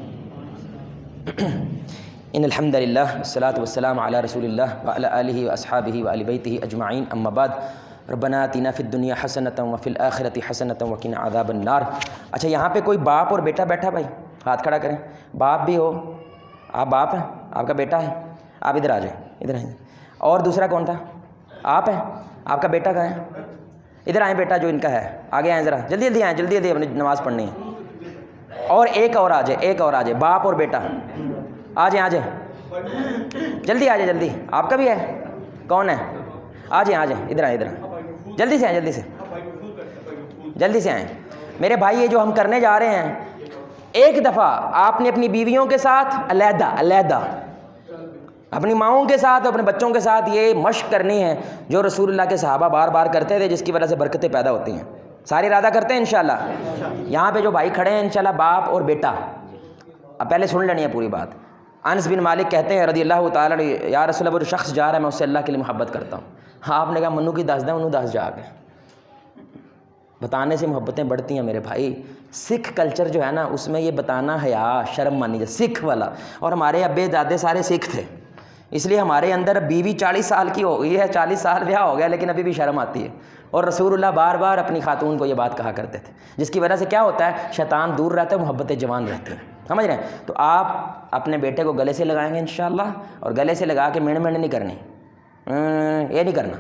ان الحمد للہ والصلاۃ والسلام علی رسول اللہ وعلی آلہ واصحابہ وآل بیتہ اجمعین، اما بعد۔ ربنا آتنا فی الدنیا حسنۃ وفی الآخرۃ حسنۃ وقنا عذاب النار۔ اچھا یہاں پہ کوئی باپ اور بیٹا بیٹھا؟ بھائی ہاتھ کھڑا کریں، باپ بھی ہو، آپ باپ ہیں، آپ کا بیٹا ہے، آپ ادھر آ جائیں، ادھر آئیں۔ اور دوسرا کون تھا؟ آپ ہیں، آپ کا بیٹا کہاں ہے؟ ادھر آئیں بیٹا جو ان کا ہے، آگے آئیں ذرا، جلدی جلدی آئیں، جلدی جلدی اپنی نماز پڑھنی ہے۔ اور ایک اور آ جائے، ایک اور آ جائے، باپ اور بیٹا آ جائیں، آ جائیں، جلدی آ جائیں، جلدی۔ آپ کا بھی ہے؟ کون ہے؟ آ جائیں، آ جائیں، ادھر آئیں، ادھر آئیں، جلدی سے آئیں، جلدی سے، جلدی سے آئیں۔ میرے بھائی یہ جو ہم کرنے جا رہے ہیں، ایک دفعہ آپ نے اپنی بیویوں کے ساتھ علیحدہ اپنی ماؤں کے ساتھ اپنے بچوں کے ساتھ یہ مشق کرنی ہے جو رسول اللہ کے صحابہ بار بار کرتے تھے، جس کی وجہ سے برکتیں پیدا ہوتی ہیں۔ سارے ارادہ کرتے ہیں انشاءاللہ؟ یہاں پہ جو بھائی کھڑے ہیں انشاءاللہ باپ اور بیٹا، اب پہلے سن لینی ہے پوری بات۔ انس بن مالک کہتے ہیں رضی اللہ تعالیٰ عنہ، یا رسول اللہ وہ جو شخص جا رہا ہے میں اس سے اللہ کے لیے محبت کرتا ہوں۔ ہاں آپ نے کہا منو کی دس دیں، انہوں دس جا کے بتانے سے محبتیں بڑھتی ہیں میرے بھائی۔ سکھ کلچر جو ہے نا اس میں یہ بتانا حیا شرم مانی جائے، سکھ والا، اور ہمارے ابے دادے سارے سکھ تھے، اس لیے ہمارے اندر بیوی 40 سال کی ہو گئی ہے، 40 سال بیاہ ہو گیا لیکن ابھی بھی شرم آتی ہے۔ اور رسول اللہ بار بار اپنی خاتون کو یہ بات کہا کرتے تھے، جس کی وجہ سے کیا ہوتا ہے، شیطان دور رہتا ہے، محبتیں جوان رہتی ہیں، سمجھ رہے ہیں؟ تو آپ اپنے بیٹے کو گلے سے لگائیں گے انشاءاللہ، اور گلے سے لگا کے مینڈ نہیں کرنی، یہ نہیں کرنا،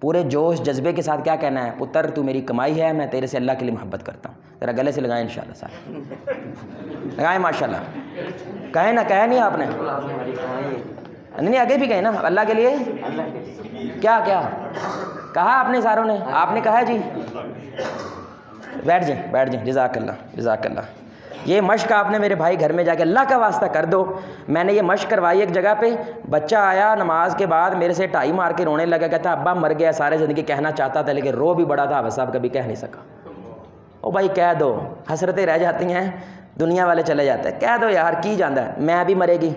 پورے جوش جذبے کے ساتھ کیا کہنا ہے؟ پتر تو میری کمائی ہے، میں تیرے سے اللہ کے لیے محبت کرتا ہوں. ذرا گلے سے لگائیں انشاءاللہ سارے لگائیں ماشاءاللہ. کہیں نہ کہا نہیں آپ نے؟ نہیں آگے بھی کہیں نا اللہ کے لیے. کیا کہا آپ نے ساروں نے؟ آپ نے کہا جی. بیٹھ جائیں جزاک اللہ. یہ مشق آپ نے میرے بھائی گھر میں جا کے اللہ کا واسطہ کر دو. میں نے یہ مشق کروائی ایک جگہ پہ، بچہ آیا نماز کے بعد میرے سے ٹائی مار کے رونے لگا، کہتا ابا مر گیا، سارے زندگی کہنا چاہتا تھا لیکن رو بھی بڑا تھا، حافظ صاحب کبھی کہہ نہیں سکا. او بھائی کہہ دو، حسرتیں رہ جاتی ہیں، دنیا والے چلے جاتے ہیں. کہہ دو یار، کی جاندہ ہے، میں بھی مرے گی.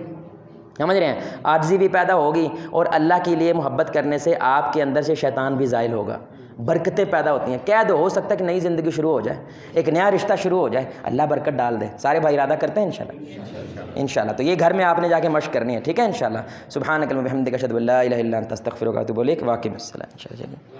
سمجھ رہے ہیں؟ عاجزی بھی پیدا ہوگی اور اللہ کے لیے محبت کرنے سے آپ کے اندر سے شیطان بھی زائل ہوگا، برکتیں پیدا ہوتی ہیں. کہہ دو، ہو سکتا ہے کہ نئی زندگی شروع ہو جائے، ایک نیا رشتہ شروع ہو جائے، اللہ برکت ڈال دے. سارے بھائی ارادہ کرتے ہیں انشاءاللہ. تو یہ گھر میں آپ نے جا کے مشق کرنی ہے، ٹھیک ہے انشاءاللہ. سبحانک اللہم وبحمدک اشہد ان لا الہ الا انت استغفرک واتوب الیک. واقم السلام.